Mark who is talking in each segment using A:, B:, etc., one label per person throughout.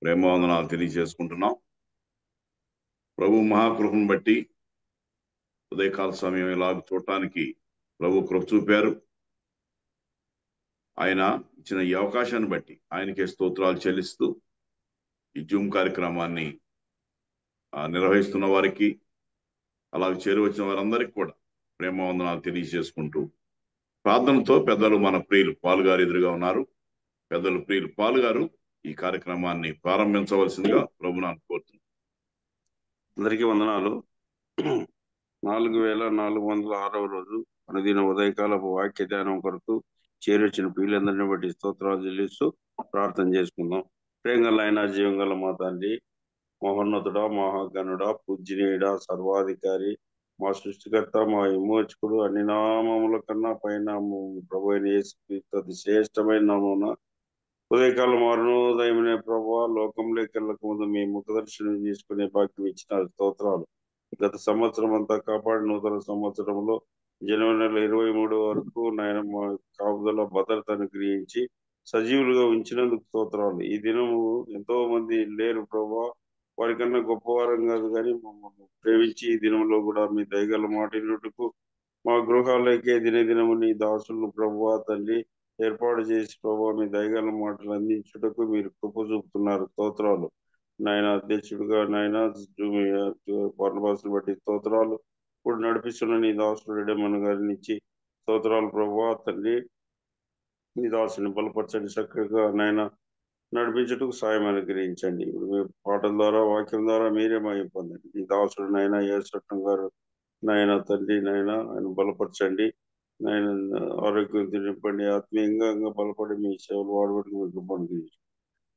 A: ప్రేమవందనాలు తెలియజేసుకుంటున్నాం. ప్రభు మహాకృపను బట్టి ఉదయకాల సమయం ఇలా చూడటానికి ప్రభు కృప చూపారు. ఆయన ఇచ్చిన ఈ అవకాశాన్ని బట్టి ఆయనకే స్తోత్రాలు చెల్లిస్తూ ఈ జూమ్ కార్యక్రమాన్ని నిర్వహిస్తున్న వారికి, అలాగే చేరువచ్చిన వారందరికీ కూడా ప్రేమవందనాలు తెలియజేసుకుంటూ ప్రార్థనతో పెద్దలు మన ప్రియులు పాల్ గారు ఎదురుగా ఉన్నారు. పెద్దలు ప్రియులు పాల్ గారు ఈ కార్యక్రమాన్ని ప్రారంభించవలసిందిగా ప్రభునాన్ని కోరుతున్నాను.
B: అందరికీ వందనాలు. 4406వ రోజు అనుదిన ఉదయకాలపు వాక్య ధ్యానం కొరకు చేరొచ్చిన ప్రియులందరినీ బట్టి స్తోత్రాలు చెల్లిస్తూ ప్రార్థన చేసుకుందాం. ప్రేమగల ఆయన, జీవంగల మా తండ్రి, మహోన్నతుడా, మహాగణుడా, పూజ్యనీయుడా, సర్వాధికారి, మా సృష్టికర్త, మా విమోచకుడు, అన్ని నామముల కన్నా పైన ప్రభు అయిన యేసుక్రీస్తు అతి శ్రేష్టమైన నామమున ఉదయకాలం అరుణోదయమనే ప్రభావ లోకంలోకి వెళ్ళక ముందు మీ ముఖదర్శనం చేసుకునే భాగ్యం ఇచ్చిన స్తోత్రాలు. గత సంవత్సరం అంతా కాపాడి నూతన సంవత్సరంలో జనవరి నెల 23 వరకు నాయన మా కాపుదల భద్రత అనుగ్రహించి సజీవులుగా ఉంచినందుకు స్తోత్రాలు. ఈ దినము ఎంతో మంది లేరు ప్రభా, వారికన్నా గొప్పవారం కాదు కానీ మమ్మల్ని ప్రేమించి ఈ దినంలో కూడా మీ దయగల మాటినట్టుకు మా గృహాలకే దినదినము నీ దాసులను ప్రభువా తండ్రి ఏర్పాటు చేసి ప్రభావ మీ దయగల మాటలు అందించుటకు మీరు కృప చూపుతున్నారు. స్తోత్రాలు నాయన. అధ్యక్షుడిగా నాయన పర్ణభాషను బట్టి స్తోత్రాలు. ఇప్పుడు నడిపిస్తున్న నీ దాసుడు రెడ్డమ్మన్ గారిని ఇచ్చి స్తోత్రాలు ప్రభువా తండ్రి. నీ దాసుని బలపరచండి, చక్కగా నాయన నడిపించుటకు సాయం అనుగ్రహించండి. ఇప్పుడు మీ పాటల ద్వారా వాక్యం ద్వారా మీరే మహిమ పొందండి. నీ దాసుడు నాయన యేసట్టం గారు నాయన తండ్రి నాయన ఆయన బలపరచండి, నాయన ఆరోగ్యం నింపండి, ఆత్మీయంగా బలపడి మీ సేవలు వాడబడి మీకు పండుగ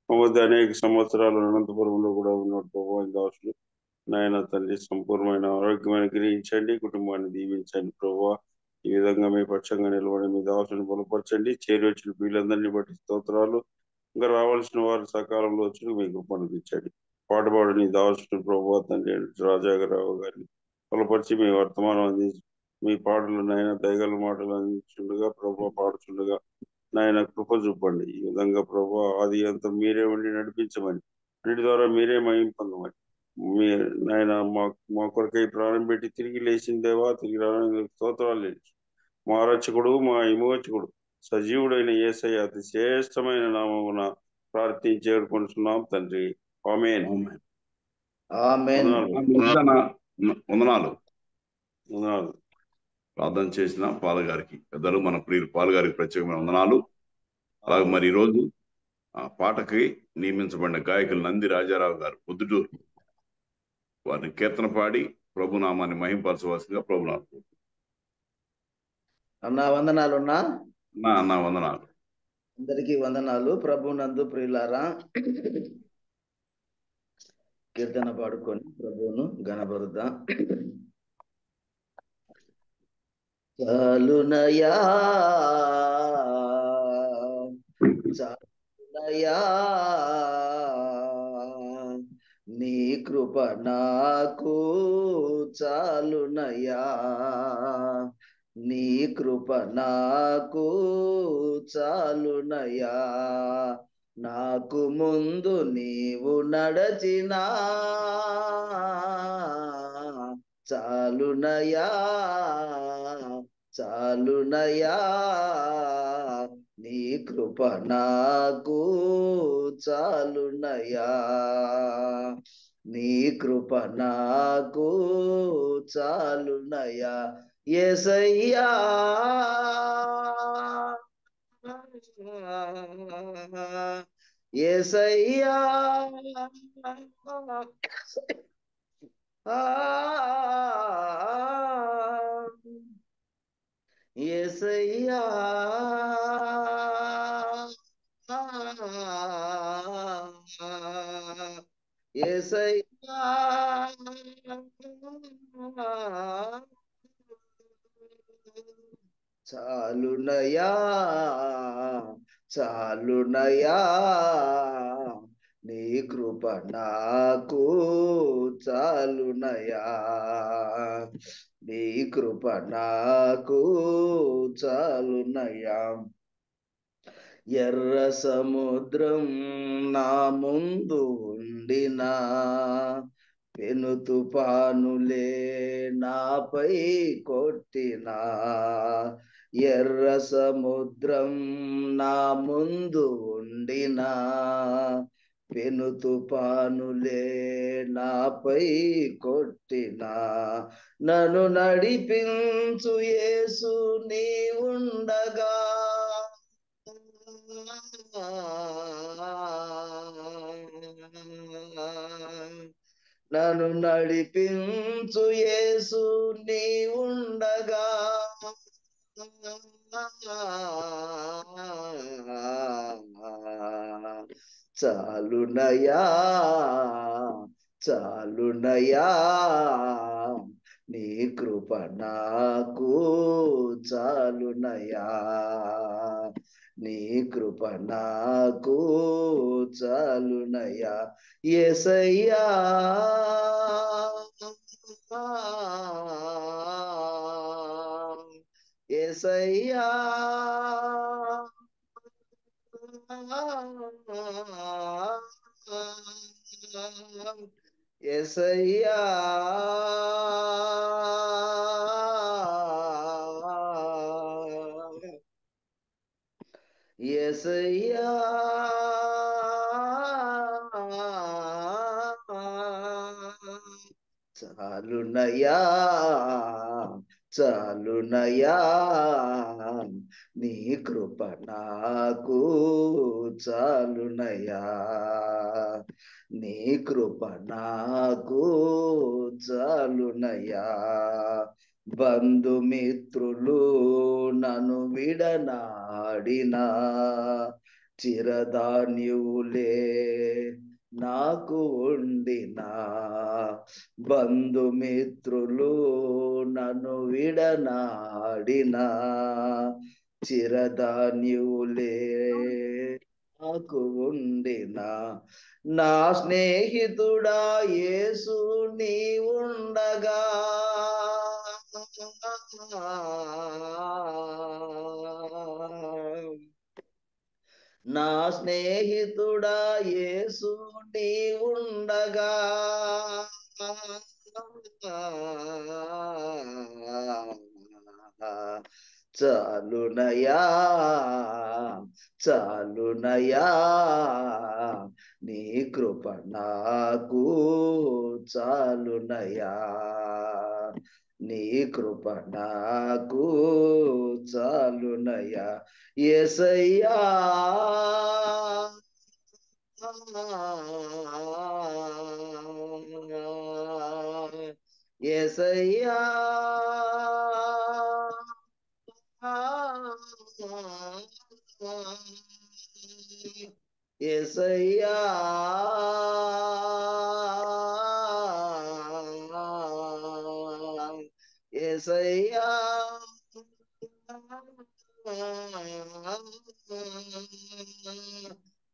B: మధ్య అనేక సంవత్సరాలు అనంతపురంలో కూడా ఉన్నాడు ప్రభు దాసులు నాయన తండ్రి. సంపూర్ణమైన ఆరోగ్యమైన గ్రహించండి, కుటుంబాన్ని దీవించండి ప్రభు. ఈ విధంగా మీ పక్షంగా నిలబడి మీ దాసుని బలపరచండి. చేరొచ్చిన వీళ్ళందరినీ బట్టి స్తోత్రాలు. ఇంకా రావాల్సిన వారు సకాలంలో వచ్చి మీకు పండుగించండి. పాటుపాడు నీ దాసుని ప్రభు తండ్రి రాజాగరావు గారిని బలపరిచి మీ వర్తమానం అందించి మీ పాటలు నాయన దయగల మాటలు అందించుండగా ప్రభు పాడుచుండగా నాయన కృప చూపండి. ఈ విధంగా ప్రభు ఆది అంతా మీరే ఉండి నడిపించమని, అన్నిటి ద్వారా మీరే మహిమ పొందమని, మీ నాయన మా కొరకై ప్రాణం పెట్టి తిరిగి లేచిన దేవా, తిరిగి రావడానికి స్తోత్రాలు లేచి మా రక్షకుడు, మా విమోచకుడు, సజీవుడైన యేసయ్య అతి శ్రేష్టమైన నామమున ప్రార్థించి చేరుకుంటున్నాం తండ్రి. ఆమేన్.
A: వందనాలు.
B: వందనాలు.
A: ప్రార్థన చేసిన పాల్ గారికి, పెద్దలు మన ప్రియులు పాల్ గారికి ప్రత్యేకమైన వందనాలు. అలాగే మరి ఈ రోజు ఆ పాటకి నియమించబడిన గాయకులు నంది రాజారావు గారు పొద్దుటూరు, వారిని కీర్తన పాడి ప్రభునామాన్ని మహింపరచవలసిందిగా ప్రభునామం.
C: అన్నా వందనాలు.
A: అన్నా వందనాలు.
C: అందరికీ వందనాలు. ప్రభు నందు ప్రియులారా, కీర్తన పాడుకొని ప్రభువును గణపరుద్దాం. చాలునయా చాలునయా నీ కృప నాకు చాలునయా, నీ కృప నాకు చాలునయా, నాకు ముందు నీవు నడచినా చాలునయా చాలునయా, నీ కృప నాకు చాలునయా, నీ కృప నాకు చాలునయా. యేసయ్యా యేసయ్యా యేసయ్యా యేసయ్యా చాలునయా చాలునయా, నీ కృప నాకు చాలునయా, నీ కృప నాకు చాలునయా. ఎర్ర సముద్రం నా ముందు ఉండినా, పెను తుఫానులే నాపై కొట్టినా, ఎర్ర సముద్రం నా ముందు ఉండినా, పెను తుఫానులే నాపై కొట్టినా, నన్ను నడిపించు యేసు నీ ఉండగా, నన్ను నడిపించు యేసు నీ ఉండగా, చాలునయా చాలునయా నీ కృప నాకు చాలునయా, నీ కృప నాకు చాలునయా, యేసయ్యా యేసయ్యా యేసయ్యా యేసయ్యా చాలునయా చాలునయా నీ కృప నాకు చాలునయా, నీ కృప నాకు చాలునయా, బంధుమిత్రులు నన్ను విడనాడినా, చిరధాన్యులే నాకు ఉండినా, బంధుమిత్రులు నన్ను విడనాడినా, చిరధాన్యులే నాకు ఉండినా, నా స్నేహితుడా యేసు నీ ఉండగా, నా స్నేహితుడా యేసు నీ ఉండగా, చాలునయా చాలునయా నీ కృప నాకు చాలునయా, నీ కృప నాకు చాలునయా, యేసయ్యా యేసయ్యా యేసయ్యా యేసయ్యా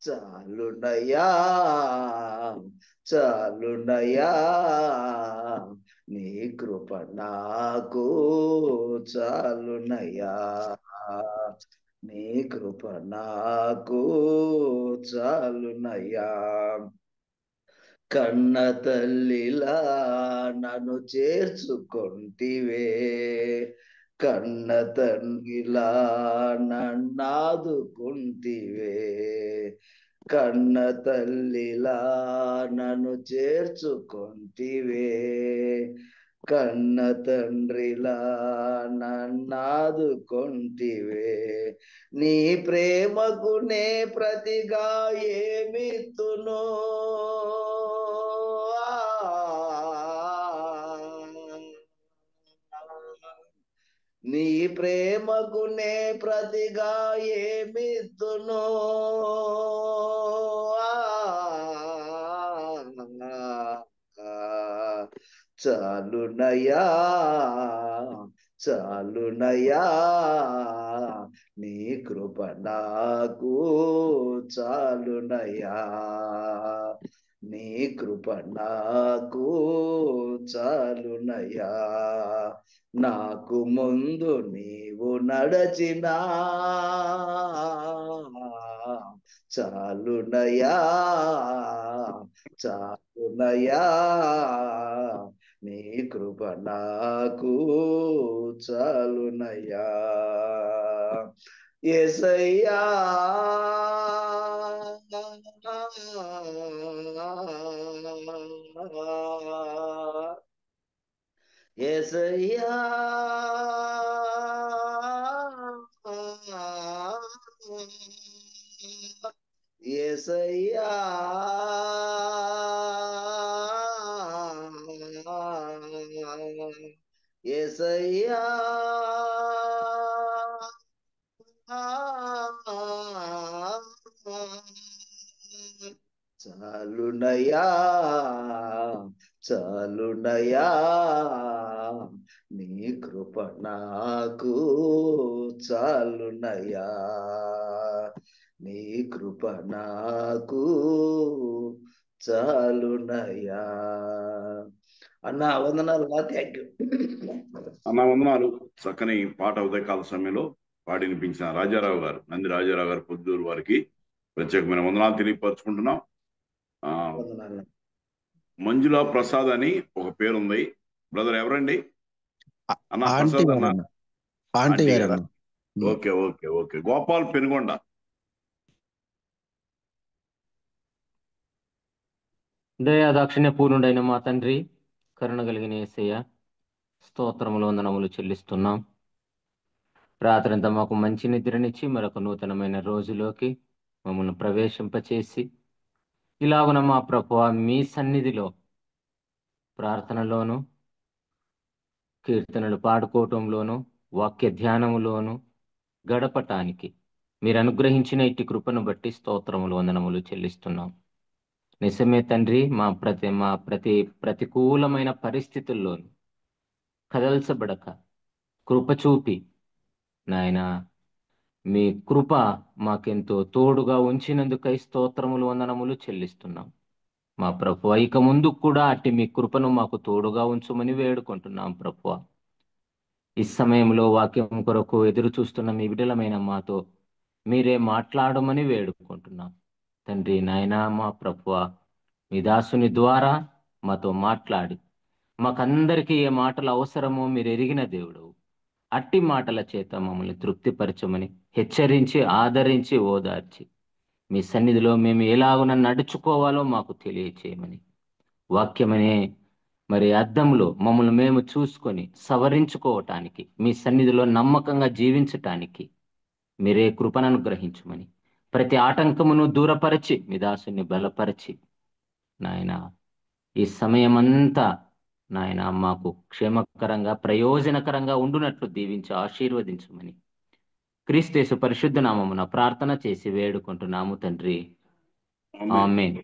C: చాలునయా చాలునయా నీ కృప నాకు చాలునయా, నీ కృప నాకు చాలునయా, కన్న తల్లిలా నన్ను చేర్చుకొంటివే, కన్న తండ్రిలా నన్నాదుకుంటివే, కన్న తల్లిలా నన్ను చేర్చుకొంటివే, కన్న తండ్రిలా నన్నాదుకొంటివే, నీ ప్రేమకు నే ప్రతిగా ఏమిత్తును, నీ ప్రేమకు నే ప్రతిగా ఏమిత్తును, చాలునయా చాలునయా నీ కృప నాకు చాలునయా, నీ కృప నాకు చాలునయా, నాకు ముందు నీవు నడచినా, చాలునయా చాలునయా నీ కృప నాకు చాలునయా యేసయ్యా యేసయ్యా యేసయ్యా యేసయ్యా చాలునయా చాలునయా నీ కృప నాకు చాలునయా నీ కృప నాకు చాలునయా అన్నా వందనాలు. Thank you.
A: అన్న వందనాలు. చక్కని పాట ఉదయకాల సమయంలో పాడి వినిపించిన రాజారావు గారు, నంది రాజారావు గారు పొద్దుటూరు వారికి ప్రత్యేకమైన వందనాలు తెలియపరుచుకుంటున్నాం.
C: వందనాలు.
A: మంజులా ప్రసాద్ అని ఒక పేరుంది. బ్రదర్ ఎవరండి? అన్న
D: ఆంటీ
A: ప్రసాద్ అన్న.
D: గారన్న. ఆంటీ
A: ఆంటీ గారా?
D: గారన్న.
A: Okay okay okay. Gopal Penugonda.
E: దయా దాక్షిణ్య పూర్ణుడైన మా తండ్రి, కరుణ కలిగిన యేసయ్య, స్తోత్రములు వందనములు చెల్లిస్తున్నాం. రాత్రంతా మాకు మంచి నిద్రనిచ్చి మరొక నూతనమైన రోజులోకి మమ్మల్ని ప్రవేశింపచేసి ఇలాగున మా ప్రభువా మీ సన్నిధిలో ప్రార్థనలోను, కీర్తనలు పాడుకోవటంలోను, వాక్య ధ్యానములోను గడపటానికి మీరు అనుగ్రహించిన ఇట్టి కృపను బట్టి స్తోత్రములు వందనములు చెల్లిస్తున్నాం. నిజమే తండ్రి, మా ప్రతికూలమైన పరిస్థితుల్లోనూ కదల్చబడక కృప చూపి నాయన మీ కృప మాకెంతో తోడుగా ఉంచినందుకై స్తోత్రములు వందనములు చెల్లిస్తున్నాం. మా ప్రభువా ఇక ముందు కూడా అట్టి మీ కృపను మాకు తోడుగా ఉంచుమని వేడుకుంటున్నాం ప్రభువా. ఈ సమయంలో వాక్యం కొరకు ఎదురు చూస్తున్న మీ బిడ్డలమైన మాతో మీరే మాట్లాడమని వేడుకుంటున్నాం తండ్రి. నాయనా మా ప్రభువా, మీ దాసుని ద్వారా మాతో మాట్లాడి మాకందరికీ ఏ మాటలు అవసరమో మీరు ఎరిగిన దేవుడు, అట్టి మాటల చేత మమ్మల్ని తృప్తిపరచమని హెచ్చరించి ఆదరించి ఓదార్చి మీ సన్నిధిలో మేము ఎలాగున నడుచుకోవాలో మాకు తెలియచేయమని వాక్యమనే మరి అద్దంలో మమ్మల్ని మేము చూసుకొని సవరించుకోవటానికి మీ సన్నిధిలో నమ్మకంగా జీవించటానికి మీరే కృపను అనుగ్రహించమని ప్రతి ఆటంకమును దూరపరచి మీ దాసుని బలపరచి నాయన ఈ సమయమంతా నాయన మాకు క్షేమకరంగా ప్రయోజనకరంగా ఉండునట్లు దీవించి ఆశీర్వదించమని క్రీస్తు పరిశుద్ధ నామమున ప్రార్థన చేసి వేడుకుంటున్నాము తండ్రి. ఆమేన్.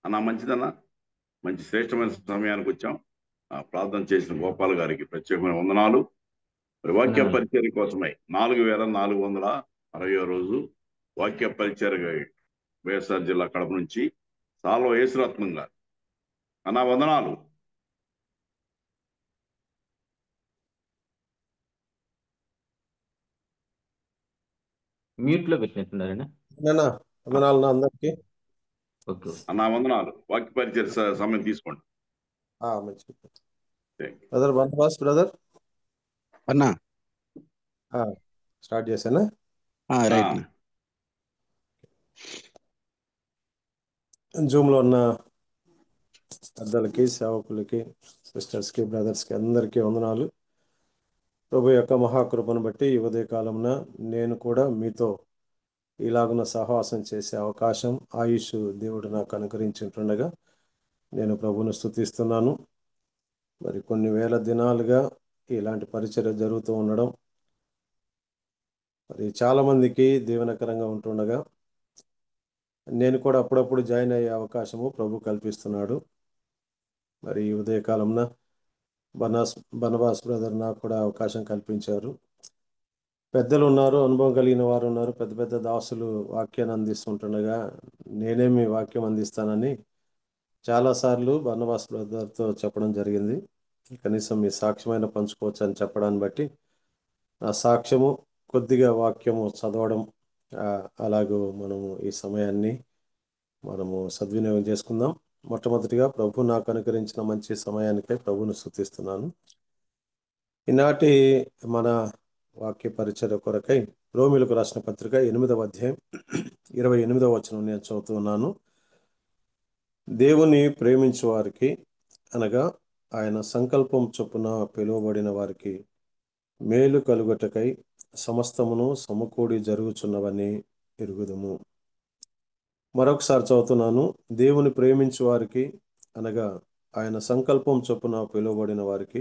A: అన్న మంచిదన్నా, మంచి శ్రేష్టమైన సమయానికి వచ్చాం. ప్రార్థన చేసిన గోపాల్ గారికి ప్రత్యేకమైన వందనాలు. వాక్య పరిచర్య కోసమై 4460వ రోజు వాక్య పరిచర్య వైఎస్ఆర్ జిల్లా కడప నుంచి సాల్వ యేసురత్నం గారు. అన్న వందనాలు.
E: మ్యూట్ లో పెట్టినట్టున్నారన్నా.
D: వందనాలు అందరికి.
A: అన్న వందనాలు. వాక్య పరిచర్య సమయం తీసుకోండి.
D: బ్రదర్ బనవాస్ బ్రదర్
F: అన్నా
D: స్టార్ట్ చేశానా?
F: రైట్.
D: జూమ్లో ఉన్న పెద్దలకి, సేవకులకి, సిస్టర్స్కి, బ్రదర్స్కి అందరికీ వందనాలు. ప్రభు యొక్క మహాకృపను బట్టి ఈ ఉదయ కాలంన నేను కూడా మీతో ఇలాగున్న సహవాసం చేసే అవకాశం ఆయుష్ దేవుడు నాకు అనుగ్రహించుంటుండగా నేను ప్రభువును స్తుతిస్తున్నాను. మరి కొన్ని వేల దినాలుగా ఇలాంటి పరిచర్య జరుగుతూ ఉండడం మరి చాలామందికి దీవెనకరంగా ఉంటుండగా నేను కూడా అప్పుడప్పుడు జాయిన్ అయ్యే అవకాశము ప్రభు కల్పిస్తున్నాడు. మరి ఈ ఉదయకాలంన బనవాస్ బ్రదర్ నాకు కూడా అవకాశం కల్పించారు. పెద్దలు ఉన్నారు, అనుభవం కలిగిన వారు ఉన్నారు, పెద్ద పెద్ద దాసులు వాక్యాన్ని అందిస్తుంటుండగా నేనేమి వాక్యం అందిస్తానని చాలాసార్లు బనవాస్ బ్రదర్తో చెప్పడం జరిగింది. కనీసం మీ సాక్ష్యమైన పంచుకోవచ్చు అని చెప్పడాన్ని బట్టి నా సాక్ష్యము కొద్దిగా వాక్యము చదవడం అలాగూ మనము ఈ సమయాన్ని మనము సద్వినియోగం చేసుకుందాం. మొట్టమొదటిగా ప్రభు నాకు అనుగ్రహించిన మంచి సమయానికై ప్రభువును స్తుతిస్తున్నాను. ఈనాటి మన వాక్య పరిచయ కొరకై రోమిలకు రాసిన పత్రిక 8వ అధ్యాయం 28వ వచనం నేను చదువుతున్నాను. దేవుని ప్రేమించు వారికి అనగా ఆయన సంకల్పం చొప్పున పిలువబడిన వారికి మేలు కలుగుటకై సమస్తమును సమకూడి జరుగుచున్నవని ఎరుగుదుము. మరొకసారి చదువుతున్నాను. దేవుని ప్రేమించు వారికి అనగా ఆయన సంకల్పం చొప్పున పిలువబడిన వారికి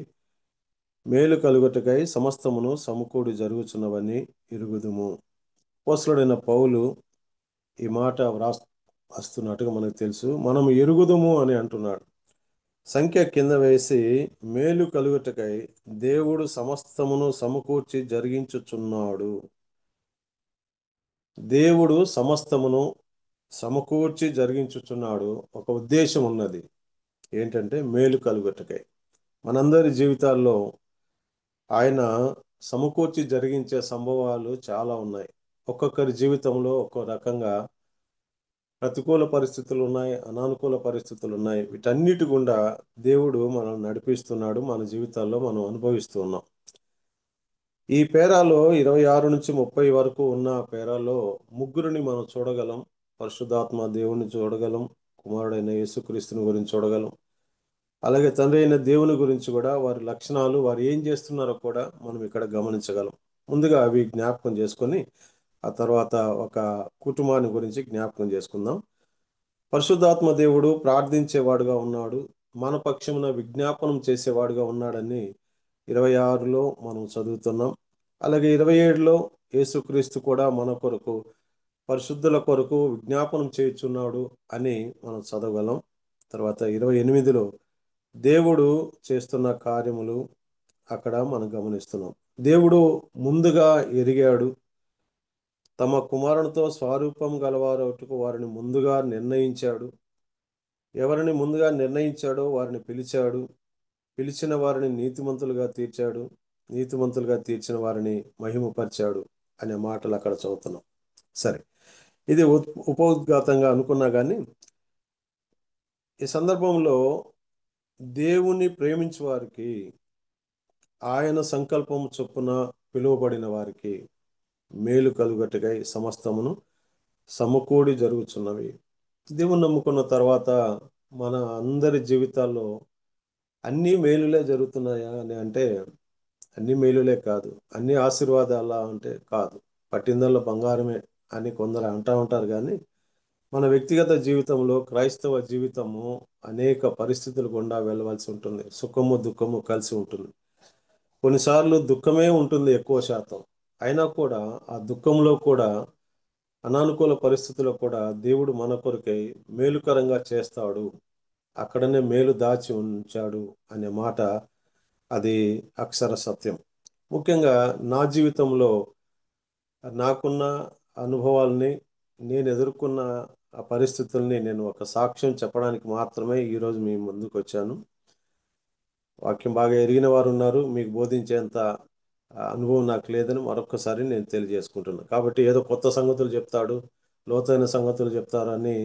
D: మేలు కలుగుటకై సమస్తమును సమకూడి జరుగుచున్నవని ఎరుగుదుము. అపోస్తలుడైన పౌలు ఈ మాట రాస్తున్నట్టుగా మనకు తెలుసు. మనం ఎరుగుదుము అని అంటున్నాడు. సంఖ్య కింద వేసి మేలు కలుగుటకై దేవుడు సమస్తమును సమకూర్చి జరిగించుచున్నాడు. దేవుడు సమస్తమును సమకూర్చి జరిగించుచున్నాడు. ఒక ఉద్దేశం ఉన్నది. ఏంటంటే మేలు కలుగుటకై. మనందరి జీవితాల్లో ఆయన సమకూర్చి జరిగించే సంభవాలు చాలా ఉన్నాయి. ఒక్కొక్కరి జీవితంలో ఒక్కో రకంగా ప్రతికూల పరిస్థితులు ఉన్నాయి, అనానుకూల పరిస్థితులు ఉన్నాయి. వీటన్నిటి గుండా దేవుడు మనం నడిపిస్తున్నాడు. మన జీవితాల్లో మనం అనుభవిస్తూ ఉన్నాం. ఈ పేరాలో 26 నుంచి 30 వరకు ఉన్న పేరాలో ముగ్గురిని మనం చూడగలం. పరిశుద్ధాత్మ దేవుని చూడగలం, కుమారుడైన యేసుక్రీస్తుని గురించి చూడగలం, అలాగే తండ్రి అయిన దేవుని గురించి కూడా, వారి లక్షణాలు, వారు ఏం చేస్తున్నారో కూడా మనం ఇక్కడ గమనించగలం. ముందుగా అవి జ్ఞాపకం చేసుకొని ఆ తర్వాత ఒక కుటుంబాన్ని గురించి జ్ఞాపకం చేసుకుందాం. పరిశుద్ధాత్మ దేవుడు ప్రార్థించేవాడుగా ఉన్నాడు, మన పక్షమున విజ్ఞాపనం చేసేవాడుగా ఉన్నాడని 26లో మనం చదువుతున్నాం. అలాగే 27లో యేసుక్రీస్తు కూడా మన కొరకు, పరిశుద్ధుల కొరకు విజ్ఞాపనం చేయుచున్నాడు అని మనం చదవగలం. తర్వాత 28లో దేవుడు చేస్తున్న కార్యములు అక్కడ మనం గమనిస్తున్నాం. దేవుడు ముందుగా ఎరిగాడు, తమ కుమారునితో స్వరూపం గలవారొట్టుకు వారిని ముందుగా నిర్ణయించాడు. ఎవరిని ముందుగా నిర్ణయించాడో వారిని పిలిచాడు. పిలిచిన వారిని నీతిమంతులుగా తీర్చాడు. నీతిమంతులుగా తీర్చిన వారిని మహిమపరిచాడు అనే మాటలు అక్కడ చదువుతున్నాం. సరే, ఇది ఉపోద్ఘాతంగా అనుకున్నా కానీ ఈ సందర్భంలో దేవుని ప్రేమించే వారికి, ఆయన సంకల్పం చొప్పున పిలువబడిన వారికి మేలు కలుగట్టుకై సమస్తమును సమకూడి జరుగుతున్నవి. దేవుని నమ్ముకున్న తర్వాత మన అందరి జీవితాల్లో అన్ని మేలులే జరుగుతున్నాయా అని అంటే అన్ని మేలులే కాదు. అన్ని ఆశీర్వాదాలా అంటే కాదు. పట్టిందల్లో బంగారమే అని కొందరు అంటూ ఉంటారు. కానీ మన వ్యక్తిగత జీవితంలో, క్రైస్తవ జీవితము అనేక పరిస్థితులు గుండా వెళ్ళవలసి ఉంటుంది. సుఖము దుఃఖము కలిసి ఉంటుంది. కొన్నిసార్లు దుఃఖమే ఉంటుంది ఎక్కువ శాతం. అయినా కూడా ఆ దుఃఖంలో కూడా, అనానుకూల పరిస్థితుల్లో కూడా దేవుడు మన కొరకై మేలుకరంగా చేస్తాడు. అక్కడనే మేలు దాచి ఉంచాడు అనే మాట అది అక్షర సత్యం. ముఖ్యంగా నా జీవితంలో నాకున్న అనుభవాల్ని, నేను ఎదుర్కొన్న ఆ పరిస్థితుల్ని నేను ఒక సాక్ష్యం చెప్పడానికి మాత్రమే ఈరోజు మీ ముందుకు వచ్చాను. వాక్యం బాగా ఎరిగిన వారు ఉన్నారు, మీకు బోధించేంత అనుభవం నాకు లేదని మరొకసారి నేను తెలియజేసుకుంటున్నాను. కాబట్టి ఏదో కొత్త సంగతులు చెప్తాడు, లోతైన సంగతులు చెప్తారని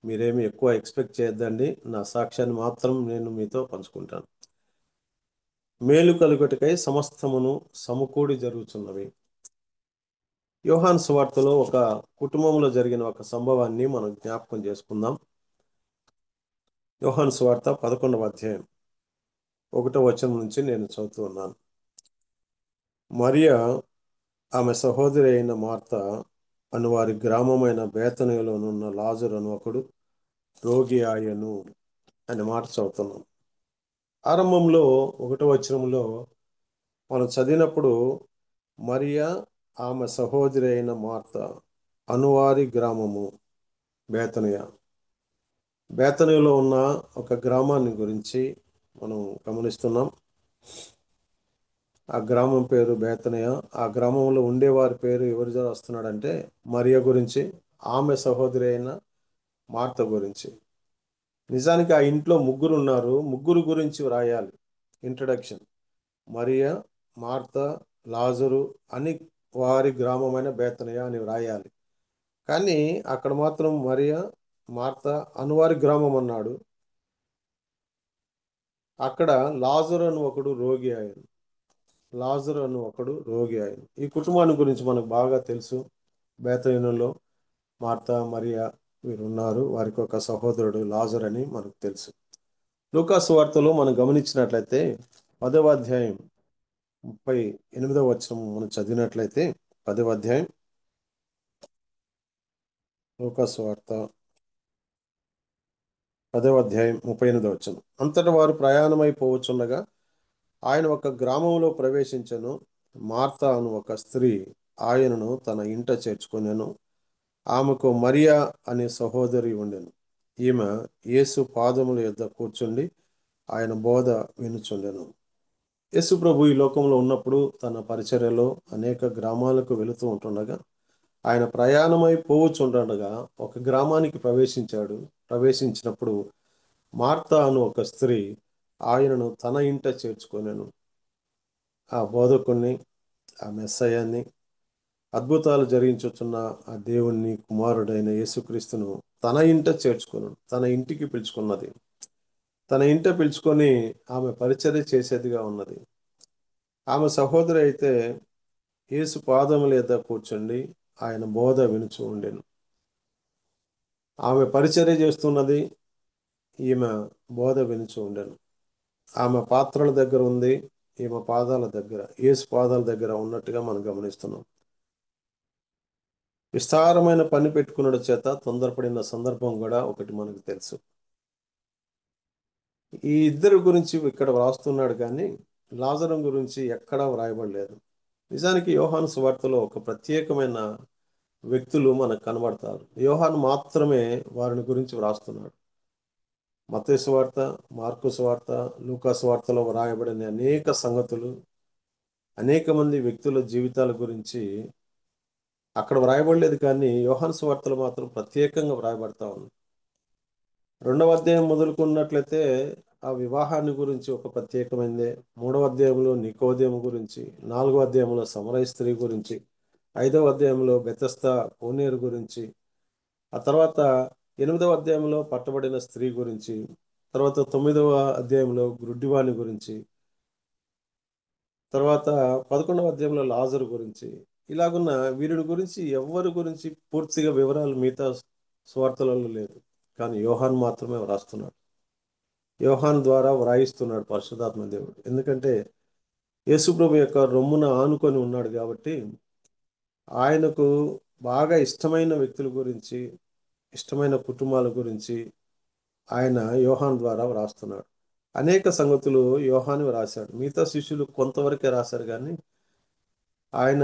D: మీరేమి ఎక్కువ ఎక్స్పెక్ట్ చేయొద్దండి. నా సాక్ష్యాన్ని మాత్రం నేను మీతో పంచుకుంటాను. మేలు కలుగుటకై సమస్తమును సమకూడి జరుగుతున్నవి. యోహాను సువార్తలో ఒక కుటుంబంలో జరిగిన ఒక సంభవాన్ని మనం జ్ఞాపకం చేసుకుందాం. యోహాను సువార్త 11వ అధ్యాయం 1వ వచనం నుంచి నేను చదువుతూ ఉన్నాను. మరియా ఆమె సహోదరి అయిన మార్త అను వారి గ్రామమైన బేతనీయులోనున్న లాజరు అను ఒకడు రోగి ఆయను అనే మాట చదువుతున్నాం. ఆరంభంలో 1వ వచనంలో మనం చదివినప్పుడు మరియా ఆమె సహోదరి అయిన మార్త అనువారి గ్రామము బేతనీయులో ఉన్న ఒక గ్రామాన్ని గురించి మనం గమనిస్తున్నాం. ఆ గ్రామం పేరు బేతనియ. ఆ గ్రామంలో ఉండేవారి పేరు ఎవరు వస్తున్నాడంటే మరియా గురించి, ఆమె సహోదరి అయిన మార్త గురించి. నిజానికి ఆ ఇంట్లో ముగ్గురు ఉన్నారు. ముగ్గురు గురించి వ్రాయాలి ఇంట్రడక్షన్. మరియా, మార్త, లాజరు అని వారి గ్రామమైన బేతనియ అని వ్రాయాలి. కానీ అక్కడ మాత్రం మరియా మార్త అనువారి గ్రామం అన్నాడు. అక్కడ లాజరు అని ఒకడు రోగి ఆయన. లాజరు అని ఒకడు రోగి ఆయన. ఈ కుటుంబాన్ని గురించి మనకు బాగా తెలుసు. బేతయనులో మార్త మరియా వీరు ఉన్నారు. వారికి ఒక సహోదరుడు లాజర్ అని మనకు తెలుసు. లూకాసు వార్తలో మనం గమనించినట్లయితే 10వ అధ్యాయం 38వ వచనం మనం చదివినట్లయితే 10వ అధ్యాయం లూకాసు వార్త 10వ అధ్యాయం 38వ వచనం. అంతటా వారు ప్రయాణమైపోవచ్చుండగా ఆయన ఒక గ్రామంలో ప్రవేశించెను. మార్త అను ఒక స్త్రీ ఆయనను తన ఇంట చేర్చుకొనెను. ఆమెకు మరియా అనే సహోదరి ఉండెను. ఈమె యేసు పాదముల యొద్ద కూర్చుండి ఆయన బోధ వినుచుండెను. యేసు ప్రభు ఈ లోకంలో ఉన్నప్పుడు తన పరిచర్యలో అనేక గ్రామాలకు వెళుతూ ఉంటుండగా ఆయన ప్రయాణమై పోవచ్చుండగా ఒక గ్రామానికి ప్రవేశించాడు. ప్రవేశించినప్పుడు మార్త అను ఒక స్త్రీ ఆయనను తన ఇంట చేర్చుకొనెను. ఆ బోధకుణ్ణి, ఆ మెస్సయ్యాన్ని, అద్భుతాలు జరిగించుచున్న ఆ దేవుణ్ణి, కుమారుడైన యేసుక్రీస్తును తన ఇంట చేర్చుకున్నాడు. తన ఇంటికి పిలుచుకున్నది. తన ఇంట పిలుచుకొని ఆమె పరిచర్య చేసేదిగా ఉన్నది. ఆమె సహోదరి అయితే యేసు పాదముల యొద్ద కూర్చుండి ఆయన బోధ వినుచు ఉండెను. ఆమె పరిచర్య చేస్తున్నది, ఈమె బోధ వినుచు ఉండెను. ఆమె పాత్రల దగ్గర ఉంది, ఈమె పాదాల దగ్గర, యేసు పాదాల దగ్గర ఉన్నట్టుగా మనం గమనిస్తున్నాం. విస్తారమైన పని పెట్టుకున్న చేత తొందరపడిన సందర్భం కూడా ఒకటి మనకు తెలుసు. ఈ ఇద్దరు గురించి ఇక్కడ వ్రాస్తున్నాడు కానీ లాజరు గురించి ఎక్కడా వ్రాయబడలేదు. నిజానికి యోహాను సువార్తలో ఒక ప్రత్యేకమైన వ్యక్తులు మనకు కనబడతారు. యోహాను మాత్రమే వారిని గురించి వ్రాస్తున్నాడు. మత్తయి సువార్త, మార్కు సువార్త, లూకా సువార్తలో వ్రాయబడిన అనేక సంగతులు, అనేక మంది వ్యక్తుల జీవితాల గురించి అక్కడ వ్రాయబడలేదు. కానీ యోహాను సువార్తలో మాత్రం ప్రత్యేకంగా వ్రాయబడతా ఉంది. 2వ అధ్యాయం మొదలుకున్నట్లయితే ఆ వివాహాన్ని గురించి ఒక ప్రత్యేకమైనదే. 3వ అధ్యాయంలో నికోదేము గురించి, 4వ అధ్యాయంలో సమరయ స్త్రీ గురించి, 5వ అధ్యాయంలో బెతస్దా కోనేరు గురించి, ఆ తర్వాత 8వ అధ్యాయంలో పట్టబడిన స్త్రీ గురించి, తర్వాత 9వ అధ్యాయంలో గ్రుడ్డివాని గురించి, తర్వాత 11వ అధ్యాయంలో లాజరు గురించి. ఇలాగున్న వీరుడి గురించి ఎవరి గురించి పూర్తిగా వివరాలు మిగతా సువార్తలలో లేదు. కానీ యోహాను మాత్రమే వ్రాస్తున్నాడు. యోహాను ద్వారా వ్రాయిస్తున్నాడు పరిశుద్ధాత్మ దేవుడు. ఎందుకంటే యేసుప్రభు యొక్క రొమ్మున ఆనుకొని ఉన్నాడు కాబట్టి ఆయనకు బాగా ఇష్టమైన వ్యక్తుల గురించి, ఇష్టమైన కుటుంబాల గురించి ఆయన యోహాను ద్వారా వ్రాస్తున్నాడు. అనేక సంగతులు యోహాను రాశాడు. మిగతా శిష్యులు కొంతవరకే రాశారు కానీ ఆయన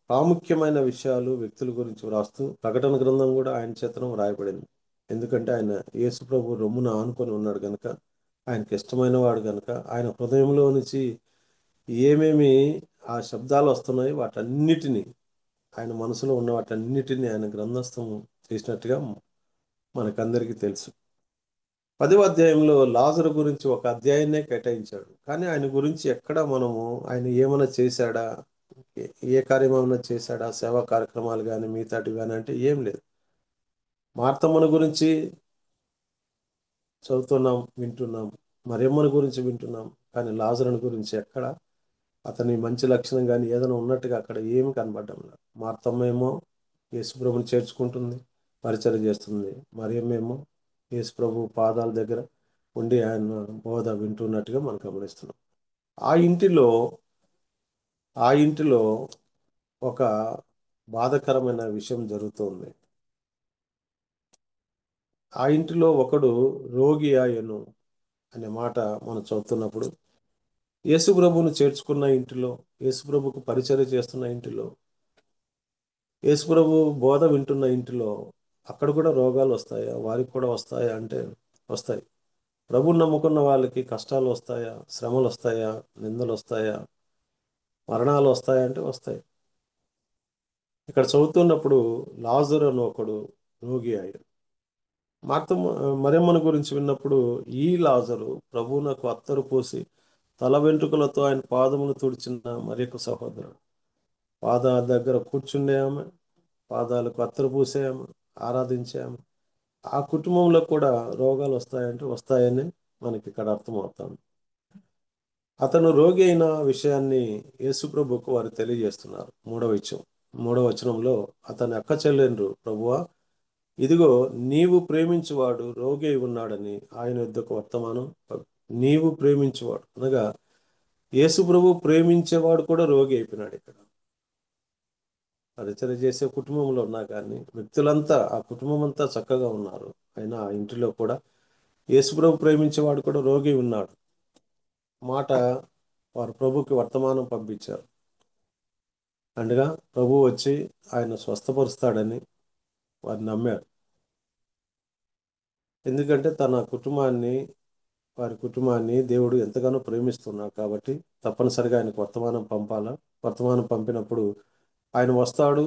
D: ప్రాముఖ్యమైన విషయాలు, వ్యక్తుల గురించి వ్రాస్తూ ప్రకటన గ్రంథం కూడా ఆయన చేతనం రాయబడింది. ఎందుకంటే ఆయన యేసు ప్రభు రొమ్మున ఆనుకొని ఉన్నాడు కనుక, ఆయనకి ఇష్టమైన వాడు కనుక, ఆయన హృదయంలో నుంచి ఏమేమి ఆ శబ్దాలు వస్తున్నాయి వాటన్నిటినీ, ఆయన మనసులో ఉన్న వాటన్నిటినీ ఆయన గ్రంథస్థం చేసినట్టుగా మనకందరికీ తెలుసు. 10వ అధ్యాయంలో లాజరు గురించి ఒక అధ్యాయాన్నే కేటాయించాడు. కానీ ఆయన గురించి ఎక్కడ మనము ఆయన ఏమైనా చేశాడా, ఏ కార్యం ఏమైనా చేశాడా, సేవా కార్యక్రమాలు కానీ మిగతాటివి కానీ అంటే ఏం లేదు. మార్తమ్మను గురించి చదువుతున్నాం, వింటున్నాం, మరియమ్మని గురించి వింటున్నాం, కానీ లాజరుని గురించి ఎక్కడ అతని మంచి లక్షణం కానీ ఏదైనా ఉన్నట్టుగా అక్కడ ఏమి కనబడడం లేదు. మార్తమ్మ ఏమో యేసుప్రభుని చేర్చుకుంటుంది, పరిచయం చేస్తుంది. మరియమ్మేమో యేసుప్రభు పాదాల దగ్గర ఉండి ఆయన బోధ వింటున్నట్టుగా మనం గమనిస్తున్నాం. ఆ ఇంటిలో ఒక బాధకరమైన విషయం జరుగుతుంది. ఆ ఇంటిలో ఒకడు రోగి ఆయను అనే మాట మనం చదువుతున్నప్పుడు యేసుప్రభుని చేర్చుకున్న ఇంటిలో, యేసుప్రభుకు పరిచర్య చేస్తున్న ఇంటిలో, యేసుప్రభు బోధ వింటున్న ఇంటిలో అక్కడ కూడా రోగాలు వస్తాయా? వారికి కూడా వస్తాయా అంటే వస్తాయి. ప్రభుని నమ్ముకున్న వాళ్ళకి కష్టాలు వస్తాయా? శ్రమలు వస్తాయా? నిందలు వస్తాయా? మరణాలు వస్తాయా అంటే వస్తాయి. ఇక్కడ చదువుతున్నప్పుడు లాజరు అని ఒకడు రోగి ఆయన. మరియమ్మను గురించి విన్నప్పుడు ఈ లాజరు ప్రభువునకు అత్తరు పోసి తల వెంట్రుకలతో ఆయన పాదమును తుడిచిన మరి ఒక సహోదరుడు. పాద దగ్గర కూర్చుండే ఆమె, పాదాలకు అత్తరు పూసాము, ఆరాధించాము. ఆ కుటుంబంలో కూడా రోగాలు వస్తాయంటే వస్తాయని మనకి ఇక్కడ అర్థమవుతాం. అతను రోగి అయిన విషయాన్ని యేసుప్రభుకు వారు తెలియజేస్తున్నారు. మూడవ వచనంలో అతని అక్క చెల్లెండ్రు, ప్రభువా ఇదిగో నీవు ప్రేమించువాడు రోగి అయి ఉన్నాడని ఆయన యొద్దకు వర్తమానం నీవు ప్రేమించువాడు అనగా యేసుప్రభు ప్రేమించేవాడు కూడా రోగి అయిపోయినాడు. ఇక్కడ పరిచర్య చేసే కుటుంబంలో ఉన్నా కానీ వ్యక్తులంతా ఆ కుటుంబం అంతా చక్కగా ఉన్నారు. అయినా ఆ ఇంటిలో కూడా యేసుప్రభు ప్రేమించేవాడు కూడా రోగి ఉన్నాడు. మాట వారు ప్రభుకి వర్తమానం పంపించారు. అనగా ప్రభు వచ్చి ఆయన స్వస్థపరుస్తాడని వారు నమ్మారు. ఎందుకంటే వారి కుటుంబాన్ని దేవుడు ఎంతగానో ప్రేమిస్తున్నాడు కాబట్టి తప్పనిసరిగా ఆయనకు వర్తమానం పంపాలా. వర్తమానం పంపినప్పుడు ఆయన వస్తాడు,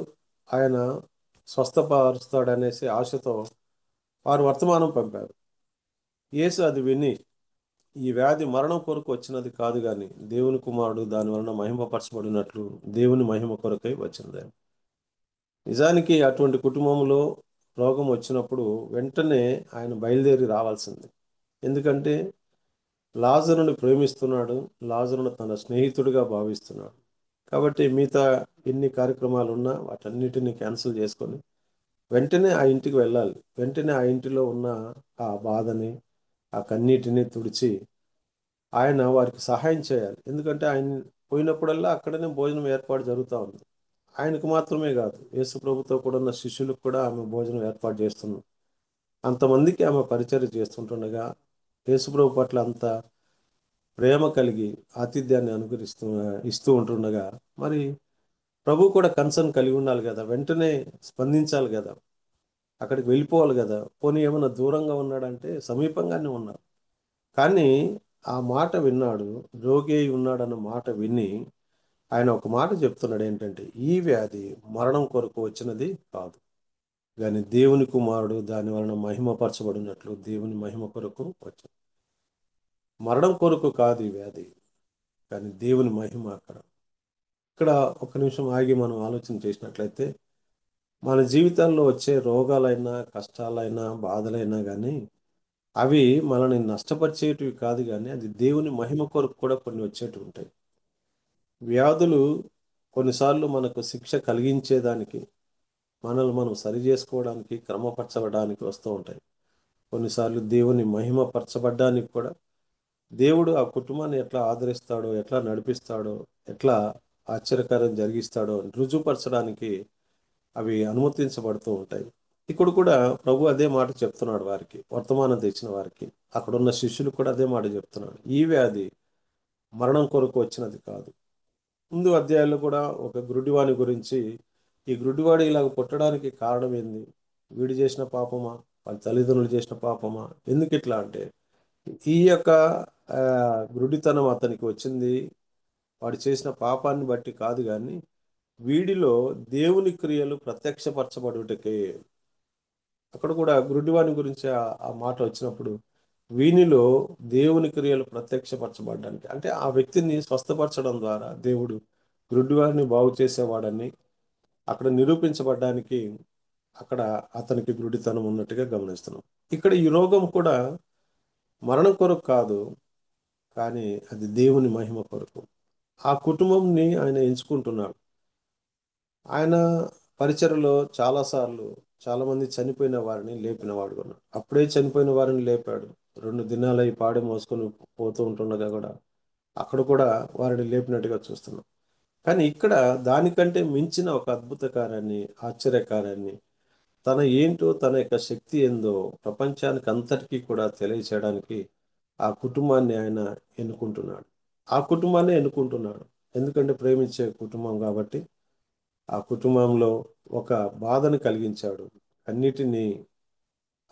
D: ఆయన స్వస్థపరుస్తాడు అనేసి ఆశతో వారు వర్తమానం పంపారు. యేసు అది విని ఈ వ్యాధి మరణం కొరకు వచ్చినది కాదు కానీ దేవుని కుమారుడు దాని వలన మహిమపరచబడినట్లు దేవుని మహిమ కొరకై వచ్చినది. నిజానికి అటువంటి కుటుంబంలో రోగం వచ్చినప్పుడు వెంటనే ఆయన బయలుదేరి రావాల్సింది. ఎందుకంటే లాజరుని ప్రేమిస్తున్నాడు, లాజరును తన స్నేహితుడిగా భావిస్తున్నాడు. కాబట్టి మిగతా ఎన్ని కార్యక్రమాలు ఉన్నా వాటన్నిటిని క్యాన్సిల్ చేసుకొని వెంటనే ఆ ఇంటికి వెళ్ళాలి. వెంటనే ఆ ఇంటిలో ఉన్న ఆ బాధని, ఆ కన్నీటిని తుడిచి ఆయన వారికి సహాయం చేయాలి. ఎందుకంటే ఆయన పోయినప్పుడల్లా అక్కడనే భోజనం ఏర్పాటు జరుగుతూ ఉంది. ఆయనకు మాత్రమే కాదు, యేసు ప్రభుతో కూడా ఉన్న శిష్యులకు కూడా ఆమె భోజనం ఏర్పాటు చేస్తుంది. అంతమందికి ఆమె పరిచర్య చేస్తుంటుండగా యేసు ప్రభు పట్ల అంత ప్రేమ కలిగి ఆతిథ్యాన్ని ఇస్తూ ఉంటుండగా మరి ప్రభు కూడా కన్సర్న్ కలిగి ఉండాలి కదా, వెంటనే స్పందించాలి కదా, అక్కడికి వెళ్ళిపోవాలి కదా. పోనీ ఏమైనా దూరంగా ఉన్నాడంటే సమీపంగానే ఉన్నాడు. కానీ ఆ మాట విన్నాడు, రోగి అయి ఉన్నాడన్న మాట విని ఆయన ఒక మాట చెప్తున్నాడు. ఏంటంటే ఈ వ్యాధి మరణం కొరకు వచ్చినది కాదు కానీ దేవుని కుమారుడు దాని వలన మహిమపరచబడినట్లు దేవుని మహిమ కొరకు వచ్చింది. మరణం కొరకు కాదు ఈ వ్యాధి, కానీ దేవుని మహిమ. ఇక్కడ ఒక నిమిషం ఆగి మనం ఆలోచన చేసినట్లయితే మన జీవితాల్లో వచ్చే రోగాలైనా కష్టాలైనా బాధలైనా కానీ అవి మనల్ని నష్టపరిచేటివి కాదు, కానీ అది దేవుని మహిమ కొరకు కూడా కొన్ని వచ్చేటివి ఉంటాయి. వ్యాధులు కొన్నిసార్లు మనకు శిక్ష కలిగించేదానికి, మనల్ని మనం సరి చేసుకోవడానికి, క్రమపరచబడానికి వస్తూ ఉంటాయి. కొన్నిసార్లు దేవుని మహిమ పరచబడ్డానికి కూడా దేవుడు ఆ కుటుంబాన్ని ఎట్లా ఆదరిస్తాడో, ఎట్లా నడిపిస్తాడో, ఎట్లా ఆశ్చర్యకార్యం జరిగిస్తాడో రుజువుపరచడానికి అవి అనుమతించబడుతూ ఉంటాయి. ఇక్కడ కూడా ప్రభు అదే మాట చెప్తున్నాడు వారికి, వర్తమానం తెచ్చిన వారికి. అక్కడున్న శిష్యులు కూడా అదే మాట చెప్తున్నాడు. ఈ వ్యాధి మరణం కొరకు వచ్చినది కాదు. ముందు అధ్యాయాల్లో కూడా ఒక గురుడివాని గురించి, ఈ గురుడివాడు ఇలాగ పుట్టడానికి కారణం ఏంది, వీడు చేసిన పాపమా, వాళ్ళ తల్లిదండ్రులు చేసిన పాపమా, ఎందుకు ఇట్లా అంటే ఈ యొక్క గురుడితనం అతనికి వచ్చింది వాడు చేసిన పాపాన్ని బట్టి కాదు, కానీ వీడిలో దేవుని క్రియలు ప్రత్యక్షపరచబడుటకే. అక్కడ కూడా గురుడివాని గురించి ఆ మాట వచ్చినప్పుడు వీనిలో దేవుని క్రియలు ప్రత్యక్షపరచబడడానికి, అంటే ఆ వ్యక్తిని స్వస్థపరచడం ద్వారా దేవుడు గురుడివారిని బాగు చేసేవాడని అక్కడ నిరూపించబడ్డానికి అక్కడ అతనికి గురుడితనం ఉన్నట్టుగా గమనిస్తున్నాం. ఇక్కడ ఈ రోగం కూడా మరణం కొరకు కాదు, కానీ అది దేవుని మహిమ కొరకు. ఆ కుటుంబంని ఆయన ఎంచుకుంటున్నాడు. ఆయన పరిచర్యలో చాలామంది చనిపోయిన వారిని లేపినవాడు ఉన్నాడు. అప్పుడే చనిపోయిన వారిని లేపాడు. 2 దినాలు అయి పాడి మోసుకొని పోతూ ఉంటుండగా కూడా అక్కడ కూడా వారిని లేపినట్టుగా చూస్తున్నాం. కానీ ఇక్కడ దానికంటే మించిన ఒక అద్భుత కార్యాన్ని, ఆశ్చర్యకార్యాన్ని, తన ఏంటో, తన యొక్క శక్తి ఏందో ప్రపంచానికి అంతటికీ కూడా తెలియచేయడానికి ఆ కుటుంబాన్ని ఆయన ఎన్నుకుంటున్నాడు. ఎందుకంటే ప్రేమించే కుటుంబం కాబట్టి ఆ కుటుంబంలో ఒక బాధను కలిగించాడు. అన్నిటినీ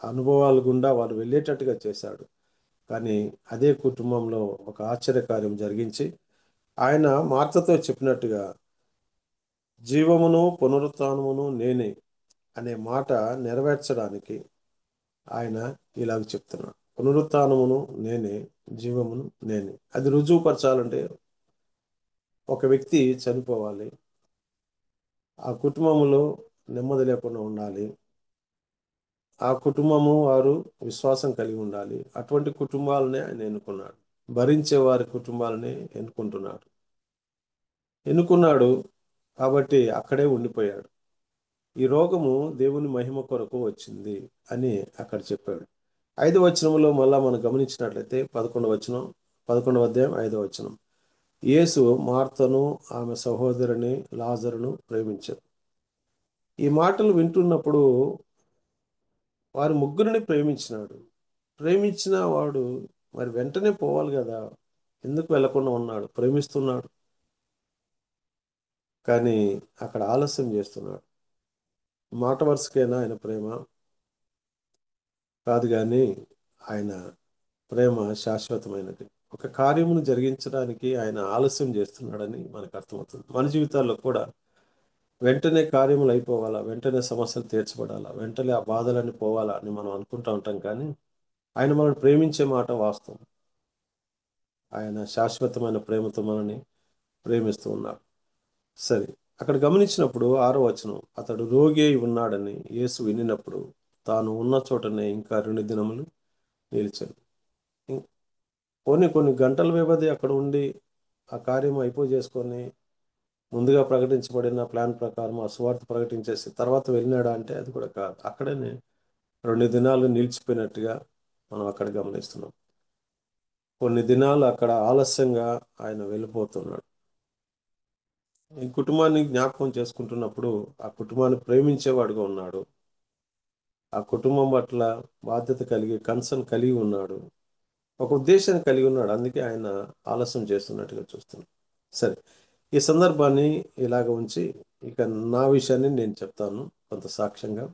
D: అనుభవాల గుండా వారు వెళ్ళేటట్టుగా చేశాడు. కానీ అదే కుటుంబంలో ఒక ఆశ్చర్యకార్యం జరిగించి ఆయన మార్తతో చెప్పినట్టుగా జీవమును పునరుత్థానమును నేనే అనే మాట నెరవేర్చడానికి ఆయన ఇలాగ చెప్తున్నాడు. పునరుత్థానమును నేనే, జీవమును నేనే. అది రుజువుపరచాలంటే ఒక వ్యక్తి చనిపోవాలి, ఆ కుటుంబంలో నెమ్మది లేకుండా ఉండాలి. ఆ కుటుంబము వారు విశ్వాసం కలిగి ఉండాలి. అటువంటి కుటుంబాలనే ఆయన ఎన్నుకున్నాడు. భరించే వారి కుటుంబాలని ఎన్నుకున్నాడు కాబట్టి అక్కడే ఉండిపోయాడు. ఈ రోగము దేవుని మహిమ కొరకు వచ్చింది అని అక్కడ చెప్పాడు. 5వ వచనంలో మళ్ళా మనం గమనించినట్లయితే 11వ అధ్యాయం 5వ వచనం, యేసు మార్తను ఆమె సహోదరుని లాజరును ప్రేమించారు. ఈ మాటలు వింటున్నప్పుడు వారి ముగ్గురిని ప్రేమించినాడు. ప్రేమించిన వాడు మరి వెంటనే పోవాలి కదా, ఎందుకు వెళ్లకుండా ఉన్నాడు? ప్రేమిస్తున్నాడు కానీ అక్కడ ఆలస్యం చేస్తున్నాడు. మాట వరుసకైనా ఆయన ప్రేమ కాదు, కానీ ఆయన ప్రేమ శాశ్వతమైనది. ఒక కార్యమును జరిగించడానికి ఆయన ఆలస్యం చేస్తున్నాడని మనకు అర్థమవుతుంది. మన జీవితాల్లో కూడా వెంటనే కార్యములు అయిపోవాలా, వెంటనే సమస్యలు తీర్చబడాలా, వెంటనే ఆ బాధలన్నీ పోవాలా అని మనం అనుకుంటూ ఉంటాం. కానీ ఆయన మనల్ని ప్రేమించే మాట వాస్తవం. ఆయన శాశ్వతమైన ప్రేమతో మనల్ని ప్రేమిస్తూ ఉన్నాడు. సరే, అక్కడ గమనించినప్పుడు 6వ వచనం, అతడు రోగి అయి ఉన్నాడని యేసు వినినప్పుడు తాను ఉన్న చోటనే ఇంకా 2 దినములు నిలిచాను. కొన్ని గంటల వ్యవధి అక్కడ ఉండి ఆ కార్యం చేసుకొని ముందుగా ప్రకటించబడిన ప్లాన్ ప్రకారం ఆ సువార్త ప్రకటించేసి తర్వాత వెళ్ళినాడా అంటే అది కూడా కాదు. అక్కడనే 2 దినాలు నిలిచిపోయినట్టుగా మనం అక్కడ గమనిస్తున్నాం. కొన్ని దినాలు అక్కడ ఆలస్యంగా ఆయన వెళ్ళిపోతున్నాడు. ఈ కుటుంబాన్ని జ్ఞాపకం చేసుకుంటున్నప్పుడు ఆ కుటుంబాన్ని ప్రేమించేవాడుగా ఉన్నాడు. ఆ కుటుంబం పట్ల బాధ్యత కలిగి కన్సర్న్ కలిగి ఉన్నాడు. ఒక ఉద్దేశాన్ని కలిగి ఉన్నాడు. అందుకే ఆయన ఆలస్యం చేస్తున్నట్టుగా చూస్తున్నాం. సరే, ఈ సందర్భాన్ని ఇలాగ ఉంచి ఇక నా విషయాన్ని నేను చెప్తాను కొంత సాక్ష్యంగా.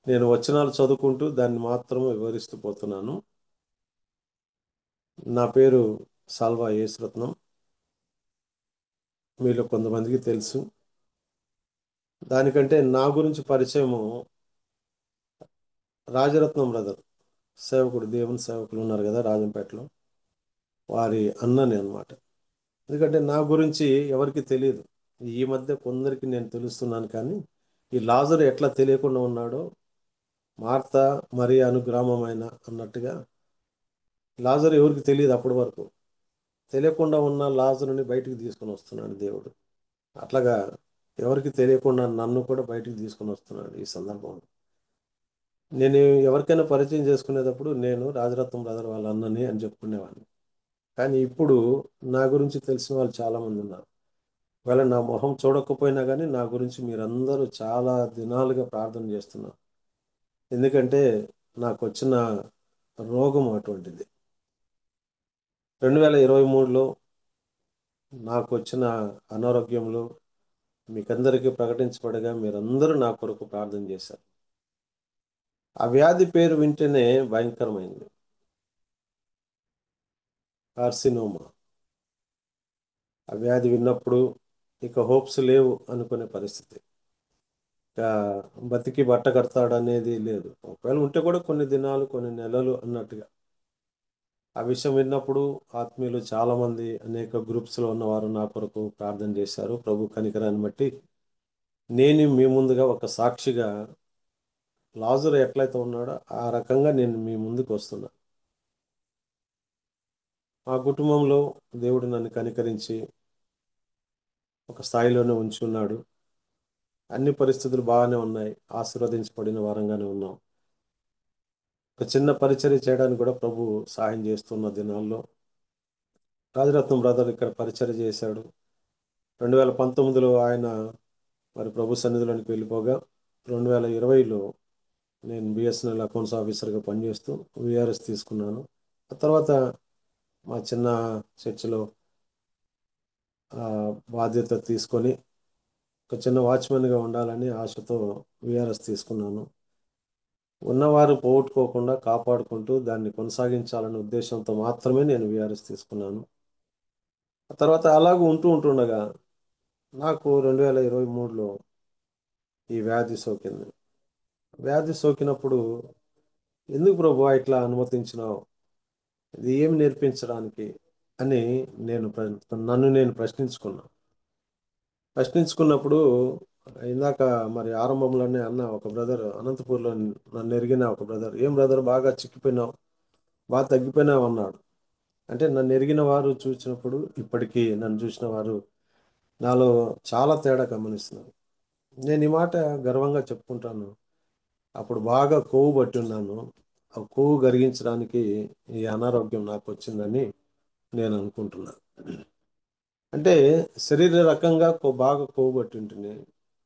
D: నేను వచనాలు చదువుకుంటూ దాన్ని మాత్రం వివరిస్తూ పోతున్నాను. నా పేరు సాల్వా యేసురత్నం. మీలో కొంతమందికి తెలుసు. దానికంటే నా గురించి పరిచయము రాజరత్నం బ్రదర్, సేవకుడు, దేవుని సేవకులు ఉన్నారు కదా రాజంపేటలో, వారి అన్నని అన్నమాట. ఎందుకంటే నా గురించి ఎవరికి తెలియదు. ఈ మధ్య కొందరికి నేను తెలుస్తున్నాను. కానీ ఈ లాజరు ఎట్లా తెలియకుండా ఉన్నాడో, మార్త మరి అనుగ్రామమైన అన్నట్టుగా లాజరు ఎవరికి తెలియదు. అప్పటి వరకు తెలియకుండా ఉన్న లాజరుని బయటికి తీసుకొని వస్తున్నాడు దేవుడు. అట్లాగా ఎవరికి తెలియకుండా నన్ను కూడా బయటికి తీసుకొని వస్తున్నాడు. ఈ సందర్భంలో నేను ఎవరికైనా పరిచయం చేసుకునేటప్పుడు నేను రాజరత్నం బ్రదర్ వాళ్ళ అన్నని అని చెప్పుకునేవాడిని. కానీ ఇప్పుడు నా గురించి తెలిసిన వాళ్ళు చాలామంది ఉన్నారు. ఒకవేళ నా మొహం చూడకపోయినా కానీ నా గురించి మీరందరూ చాలా దినాలుగా ప్రార్థన చేస్తున్నారు. ఎందుకంటే నాకు వచ్చిన రోగం అటువంటిది. 2023లో నాకు వచ్చిన అనారోగ్యంలో మీకందరికీ ప్రకటించబడగా మీరందరూ నా కొరకు ప్రార్థన చేశారు. ఆ వ్యాధి పేరు వింటేనే భయంకరమైంది, కార్సినోమా. ఆ వ్యాధి విన్నప్పుడు ఇక హోప్స్ లేవు అనుకునే పరిస్థితి. ఇక బతికి బట్ట కడతాడు అనేది లేదు. ఒకవేళ ఉంటే కూడా కొన్ని దినాలు, కొన్ని నెలలు అన్నట్టుగా. ఆ విషయం విన్నప్పుడు ఆత్మీయులు చాలామంది అనేక గ్రూప్స్లో ఉన్నవారు నా కొరకు ప్రార్థన చేశారు. ప్రభు కనికరాన్ని బట్టి నేను మీ ముందుగా ఒక సాక్షిగా లాజరు ఎట్లయితే ఉన్నాడో ఆ రకంగా నేను మీ ముందుకు వస్తున్నా. మా కుటుంబంలో దేవుడు నన్ను కనికరించి ఒక స్థాయిలోనే ఉంచి ఉన్నాడు. అన్ని పరిస్థితులు బాగానే ఉన్నాయి. ఆశీర్వదించబడిన వారంగానే ఉన్నాం. ఒక చిన్న పరిచర్య చేయడానికి కూడా ప్రభు సహాయం చేస్తున్న దినాల్లో రాజరత్నం బ్రదర్ ఇక్కడ పరిచర్య చేశాడు. 2019లో ఆయన మరి ప్రభు సన్నిధిలోనికి వెళ్ళిపోగా 2020లో నేను బిఎస్ఎన్ఎల్ అకౌంట్స్ ఆఫీసర్గా పనిచేస్తూ విఆర్ఎస్ తీసుకున్నాను. ఆ తర్వాత మా చిన్న చర్చిలో బాధ్యత తీసుకొని ఒక చిన్న వాచ్మెన్గా ఉండాలని ఆశతో విఆర్ఎస్ తీసుకున్నాను. ఉన్నవారు పోగొట్టుకోకుండా కాపాడుకుంటూ దాన్ని కొనసాగించాలనే ఉద్దేశంతో మాత్రమే నేను విఆర్ఎస్ తీసుకున్నాను. ఆ తర్వాత అలాగూ ఉంటుండగా నాకు 2023లో ఈ వ్యాధి సోకింది. వ్యాధి సోకినప్పుడు ఎందుకు ప్రభు ఇట్లా అనుమతించినావు, ఇది ఏమి నేర్పించడానికి అని నన్ను నేను ప్రశ్నించుకున్నప్పుడు ఇందాక మరి ఆరంభంలోనే అన్న ఒక బ్రదర్ అనంతపూర్లో నన్ను ఎరిగిన ఒక బ్రదర్, ఏం బ్రదర్ బాగా చిక్కిపోయినావు, బాగా తగ్గిపోయినావు అన్నాడు. అంటే నన్ను ఎరిగిన వారు చూసినప్పుడు ఇప్పటికీ నన్ను చూసిన వారు నాలో చాలా తేడా గమనిస్తున్నారు. నేను ఈ మాట గర్వంగా చెప్పుకుంటాను. అప్పుడు బాగా కొవ్వు పట్టి ఉన్నాను. ఆ కొవ్వు కరిగించడానికి ఈ అనారోగ్యం నాకు వచ్చిందని నేను అనుకుంటున్నాను. అంటే శరీర రకంగా బాగా కొవ్వు పట్టి ఉంటుంది.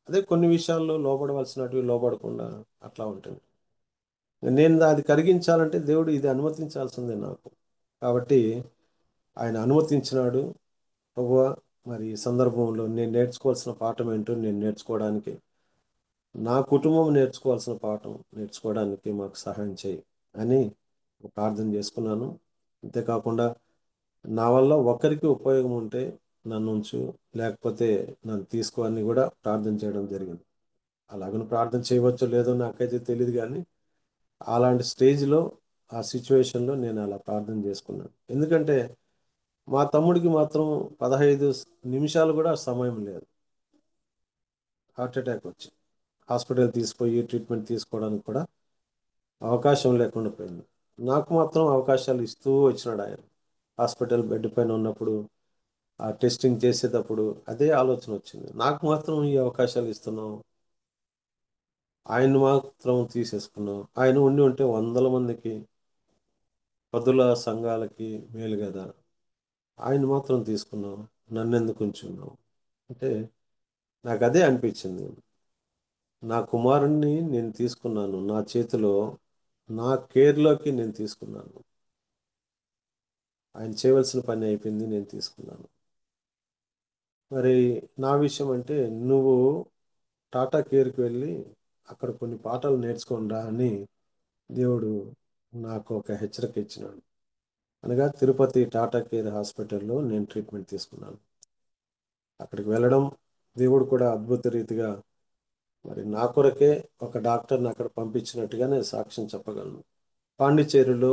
D: అదే కొన్ని విషయాల్లో లోపడవలసినటివి లోపడకుండా అట్లా ఉంటుంది. నేను అది కరిగించాలంటే దేవుడు ఇది అనుమతించాల్సిందే నాకు. కాబట్టి ఆయన అనుమతించినాడు. ప్రభువా, మరి ఈ సందర్భంలో నేను నేర్చుకోవాల్సిన పాఠం ఏంటో నేను నేర్చుకోవడానికి, నా కుటుంబం నేర్చుకోవాల్సిన పాఠం నేర్చుకోవడానికి మాకు సహాయం చేయి అని ప్రార్థన చేసుకున్నాను. అంతేకాకుండా నా వల్ల ఒకరికి ఉపయోగం ఉంటే నన్ను ఉంచు, లేకపోతే నన్ను తీసుకో అని కూడా ప్రార్థన చేయడం జరిగింది. అలాగని ప్రార్థన చేయవచ్చో లేదో నాకైతే తెలియదు, కానీ అలాంటి స్టేజ్లో ఆ సిచ్యువేషన్లో నేను అలా ప్రార్థన చేసుకున్నాను. ఎందుకంటే మా తమ్ముడికి మాత్రం 15 నిమిషాలు కూడా సమయం లేదు, హార్ట్ అటాక్ వచ్చి హాస్పిటల్ తీసుకుపోయి ట్రీట్మెంట్ తీసుకోవడానికి కూడా అవకాశం లేకుండా పోయింది. నాకు మాత్రం అవకాశాలు ఇస్తూ వచ్చినాడు ఆయన. హాస్పిటల్ బెడ్ పైన ఉన్నప్పుడు, ఆ టెస్టింగ్ చేసేటప్పుడు అదే ఆలోచన వచ్చింది, నాకు మాత్రం ఈ అవకాశాలు ఇస్తున్నావు, ఆయన మాత్రం తీసేసుకున్నావు. ఆయన ఉండి ఉంటే వందల మందికి, పదుల సంఘాలకి మేలు కదా, ఆయన మాత్రం తీసుకున్నావు, నన్నెందుకు ఉంచున్నావు అంటే నాకు అదే అనిపించింది. నా కుమారుణ్ణి నేను తీసుకున్నాను నా చేతిలో, నా కేర్లోకి నేను తీసుకున్నాను. ఆయన చేయవలసిన పని అయిపోయింది, నేను తీసుకున్నాను. మరి నా విషయం అంటే, నువ్వు టాటా కేర్కి వెళ్ళి అక్కడ కొన్ని పాఠాలు నేర్చుకోండా అని దేవుడు నాకు ఒక హెచ్చరిక ఇచ్చినాడు. అనగా తిరుపతి టాటా కేర్ హాస్పిటల్లో నేను ట్రీట్మెంట్ తీసుకున్నాను. అక్కడికి వెళ్ళడం, దేవుడు కూడా అద్భుత రీతిగా మరి నా కొరకే ఒక డాక్టర్ని అక్కడ పంపించినట్టుగా నేను సాక్ష్యం చెప్పగలను. పాండిచేరిలో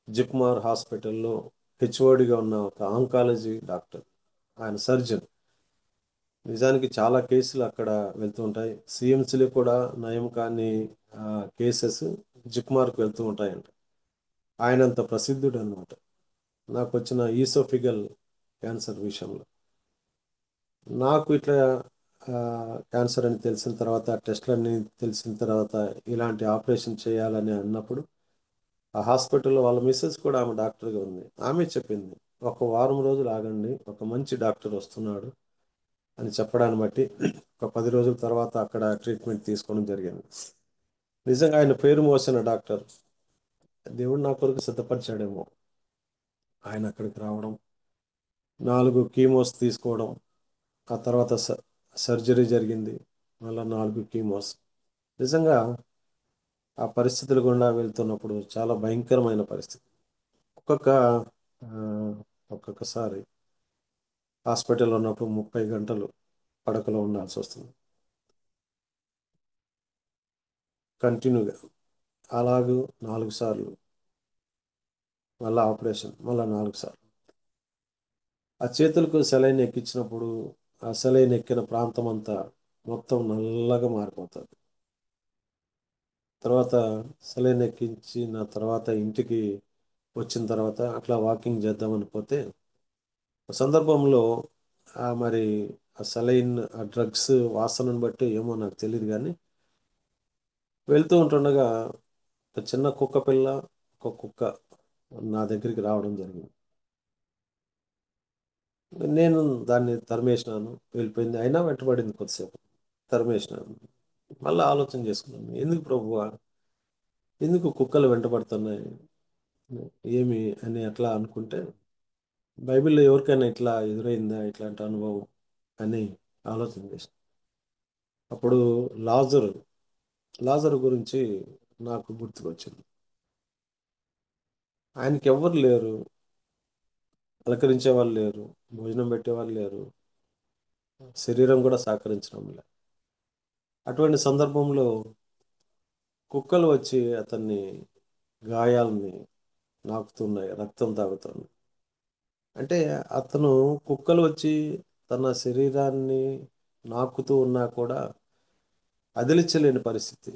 D: జిప్మార్ హాస్పిటల్లో హెచ్ఓడిగా ఉన్న ఒక ఆంకాలజీ డాక్టర్, ఆయన సర్జన్. నిజానికి చాలా కేసులు అక్కడ వెళ్తూ ఉంటాయి. సిఎంసిలో కూడా నయం కాని కేసెస్ జిప్మార్కు వెళ్తూ ఉంటాయంట. ఆయనంత ప్రసిద్ధుడు అనమాట. నాకు వచ్చిన ఈసోఫిగల్ క్యాన్సర్ విషయంలో నాకు ఇట్లా క్యాన్సర్ అని తెలిసిన తర్వాత, టెస్ట్లన్నీ తెలిసిన తర్వాత ఇలాంటి ఆపరేషన్ చేయాలని అన్నప్పుడు ఆ హాస్పిటల్లో వాళ్ళ మిస్సెస్ కూడా ఆమె డాక్టర్గా ఉంది. ఆమె చెప్పింది, ఒక వారం రోజులు ఆగండి, ఒక మంచి డాక్టర్ వస్తున్నాడు అని చెప్పడాన్ని బట్టి ఒక 10 రోజుల తర్వాత అక్కడ ట్రీట్మెంట్ తీసుకోవడం జరిగింది. నిజంగా ఆయన పేరు మోసిన డాక్టర్. దేవుడు నా కొరకు సిద్ధపరిచాడేమో. ఆయన అక్కడికి రావడం, 4 కీమోస్ తీసుకోవడం, ఆ తర్వాత సర్జరీ జరిగింది, మళ్ళీ 4 కీమోస్. నిజంగా ఆ పరిస్థితులు గుండా వెళ్తున్నప్పుడు చాలా భయంకరమైన పరిస్థితి. ఒక్కొక్క ఆ, ఒక్కొక్కసారి హాస్పిటల్లో ఉన్నప్పుడు 30 గంటలు పడకలో ఉండాల్సి వస్తుంది కంటిన్యూగా. అలాగూ 4 సార్లు, మళ్ళీ ఆపరేషన్, మళ్ళీ 4 సార్లు. ఆ చేతులకు సెలైన్ ఎక్కించినప్పుడు ఆ సెలైన్ ఎక్కిన ప్రాంతం అంతా మొత్తం నల్లగా మారిపోతుంది. తర్వాత సెలైన్ ఎక్కించిన తర్వాత ఇంటికి వచ్చిన తర్వాత అట్లా వాకింగ్ చేద్దామని పోతే, ఒక సందర్భంలో మరి ఆ సెలైన్, ఆ డ్రగ్స్ వాసనను బట్టి ఏమో నాకు తెలియదు, కానీ వెళ్తూ ఉంటుండగా ఒక చిన్న కుక్క పిల్ల, ఒక కుక్క నా దగ్గరికి రావడం జరిగింది. నేను దాన్ని తరిమేసినాను, వెళ్ళిపోయింది. అయినా వెంటబడింది కొద్దిసేపు, తరిమేసినాను. మళ్ళీ ఆలోచన చేసుకున్నాను, ఎందుకు ప్రభువా, ఎందుకు కుక్కలు వెంటబడుతున్నాయి ఏమి అని అట్లా అనుకుంటే, బైబిల్లో ఎవరికైనా ఇట్లా ఎదురైందా ఇట్లాంటి అనుభవం అని ఆలోచన చేసిన. అప్పుడు లాజరు లాజరు గురించి నాకు గుర్తుకొచ్చింది. ఆయనకి ఎవ్వరు లేరు, పలకరించే వాళ్ళు లేరు, భోజనం పెట్టేవాళ్ళు లేరు, శరీరం కూడా సహకరించడం లేదు. అటువంటి సందర్భంలో కుక్కలు వచ్చి అతన్ని గాయాలని నాకుతున్నాయి, రక్తం తాగుతుంది. అంటే అతను, కుక్కలు వచ్చి తన శరీరాన్ని నాకుతూ ఉన్నా కూడా అదిలించలేని పరిస్థితి,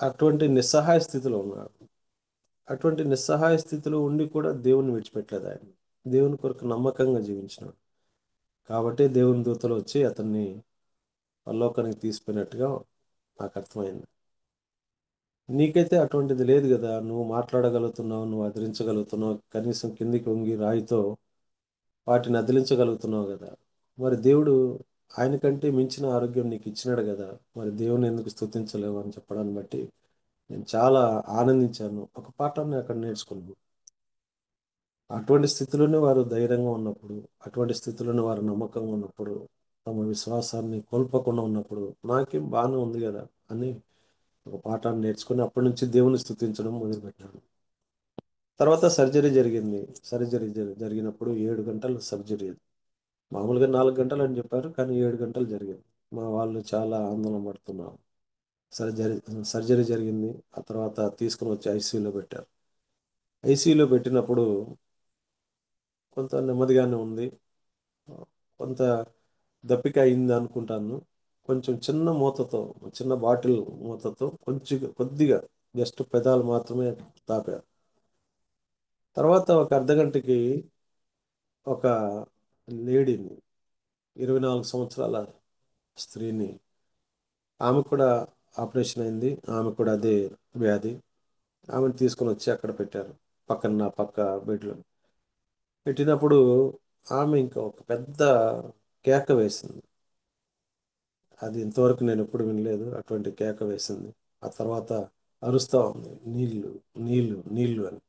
D: అటువంటి నిస్సహాయ స్థితిలో ఉన్నాడు. అటువంటి నిస్సహాయ స్థితిలో ఉండి కూడా దేవుని విడిచిపెట్టలేదు ఆయన. దేవుని కొరకు నమ్మకంగా జీవించినాడు. కాబట్టి దేవుని దూతలు వచ్చి అతన్ని పరలోకానికి తీసిపోయినట్టుగా నాకు అర్థమైంది. నీకైతే అటువంటిది లేదు కదా. నువ్వు మాట్లాడగలుగుతున్నావు, నువ్వు అదిలించగలుగుతున్నావు, కనీసం కిందికి వంగి రాయితో వాటిని అదిలించగలుగుతున్నావు కదా. మరి దేవుడు ఆయన కంటే మించిన ఆరోగ్యం నీకు ఇచ్చినాడు కదా. మరి దేవుని ఎందుకు స్తుతించలేవు అని చెప్పడాన్ని బట్టి నేను చాలా ఆనందించాను. ఒక పాఠాన్ని అక్కడ నేర్చుకున్నాను. అటువంటి స్థితిలోనే వారు ధైర్యంగా ఉన్నప్పుడు, అటువంటి స్థితిలోనే వారు నమ్మకంగా ఉన్నప్పుడు, తమ విశ్వాసాన్ని కోల్పోకుండా ఉన్నప్పుడు నాకేం బాగానే ఉంది కదా అని ఒక పాఠాన్ని నేర్చుకుని అప్పటి నుంచి దేవుని స్తుతించడం మొదలుపెట్టాను. తర్వాత సర్జరీ జరిగింది. జరిగినప్పుడు 7 గంటల సర్జరీ. మామూలుగా 4 గంటలు అని చెప్పారు, కానీ 7 గంటలు జరిగింది. మా వాళ్ళు చాలా ఆందోళన పడుతున్నారు. సర్జరీ సర్జరీ జరిగింది. ఆ తర్వాత తీసుకుని వచ్చి ఐసీయూలో పెట్టారు. ఐసీయూలో పెట్టినప్పుడు కొంత నెమ్మదిగానే ఉంది. కొంత దప్పిక అయింది అనుకుంటాను. కొంచెం చిన్న మూతతో, చిన్న బాటిల్ మూతతో కొద్దిగా జస్ట్ పెదాలు మాత్రమే తాపారు. తర్వాత ఒక అర్ధగంటకి ఒక లేడీని, 24 సంవత్సరాల స్త్రీని, ఆమె కూడా ఆపరేషన్ అయింది. ఆమె కూడా అదే వ్యాధి. ఆమెను తీసుకొని వచ్చి అక్కడ పెట్టారు, నా పక్క బెడ్లో పెట్టినప్పుడు ఆమె ఇంకా ఒక పెద్ద కేక వేసింది. అది ఇంతవరకు నేను ఎప్పుడు వినలేదు. అటువంటి కేక వేసింది. ఆ తర్వాత అరుస్తూ ఉంది, నీళ్లు నీళ్లు నీళ్లు అని.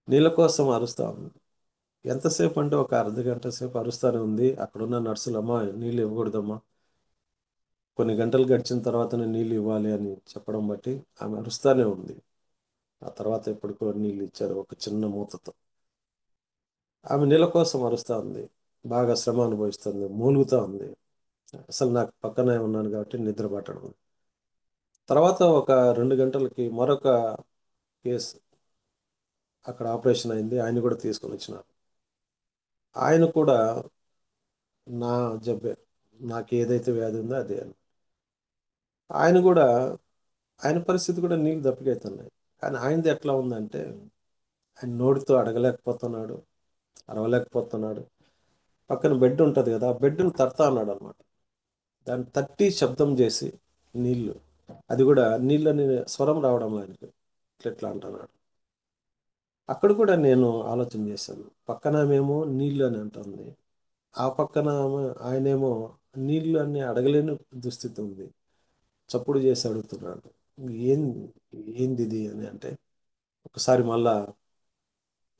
D: నీళ్ళ కోసం అరుస్తూ ఉంది. ఎంతసేపు అంటే ఒక అర్ధగంట సేపు అరుస్తూనే ఉంది. అక్కడున్న నర్సులు, అమ్మా నీళ్ళు ఇవ్వకూడదమ్మా, కొన్ని గంటలు గడిచిన తర్వాతనే నీళ్ళు ఇవ్వాలి అని చెప్పడం బట్టి ఆమె అరుస్తూనే ఉంది. ఆ తర్వాత ఎప్పటికో నీళ్ళు ఇచ్చారు ఒక చిన్న మూతతో. ఆమె నీళ్ళ కోసం అరుస్తూ ఉంది, బాగా శ్రమ అనుభవిస్తుంది, మూలుగుతూ ఉంది. అసలు నాకు పక్కనే ఉన్నాను కాబట్టి నిద్ర పట్టడం. తర్వాత ఒక 2 గంటలకి మరొక కేసు అక్కడ ఆపరేషన్ అయింది. ఆయన కూడా తీసుకొని వచ్చినారు. ఆయన కూడా నా జబ్బే, నాకు ఏదైతే వ్యాధి ఉందో అదే అని. ఆయన కూడా, ఆయన పరిస్థితి కూడా నీళ్ళు దప్పికవుతున్నాయి. కానీ ఆయనది ఎట్లా ఉందంటే, ఆయన నోటితో అడగలేకపోతున్నాడు, అరవలేకపోతున్నాడు. పక్కన బెడ్ ఉంటుంది కదా, ఆ బెడ్ని తడతా అన్నాడు అనమాట. దాన్ని తట్టి శబ్దం చేసి నీళ్ళు, అది కూడా నీళ్ళని స్వరం రావడం ఆయనకి ఇట్లా అంటున్నాడు. అక్కడ కూడా నేను ఆలోచన చేశాను. పక్కన మేము నీళ్ళు అని అంటుంది, ఆ పక్కన ఆయనేమో నీళ్ళు అని అడగలేని దుస్థితి ఉంది. చప్పుడు చేసి అడుగుతున్నాడు, ఏం ఏంది ఇది అని. అంటే ఒకసారి మళ్ళా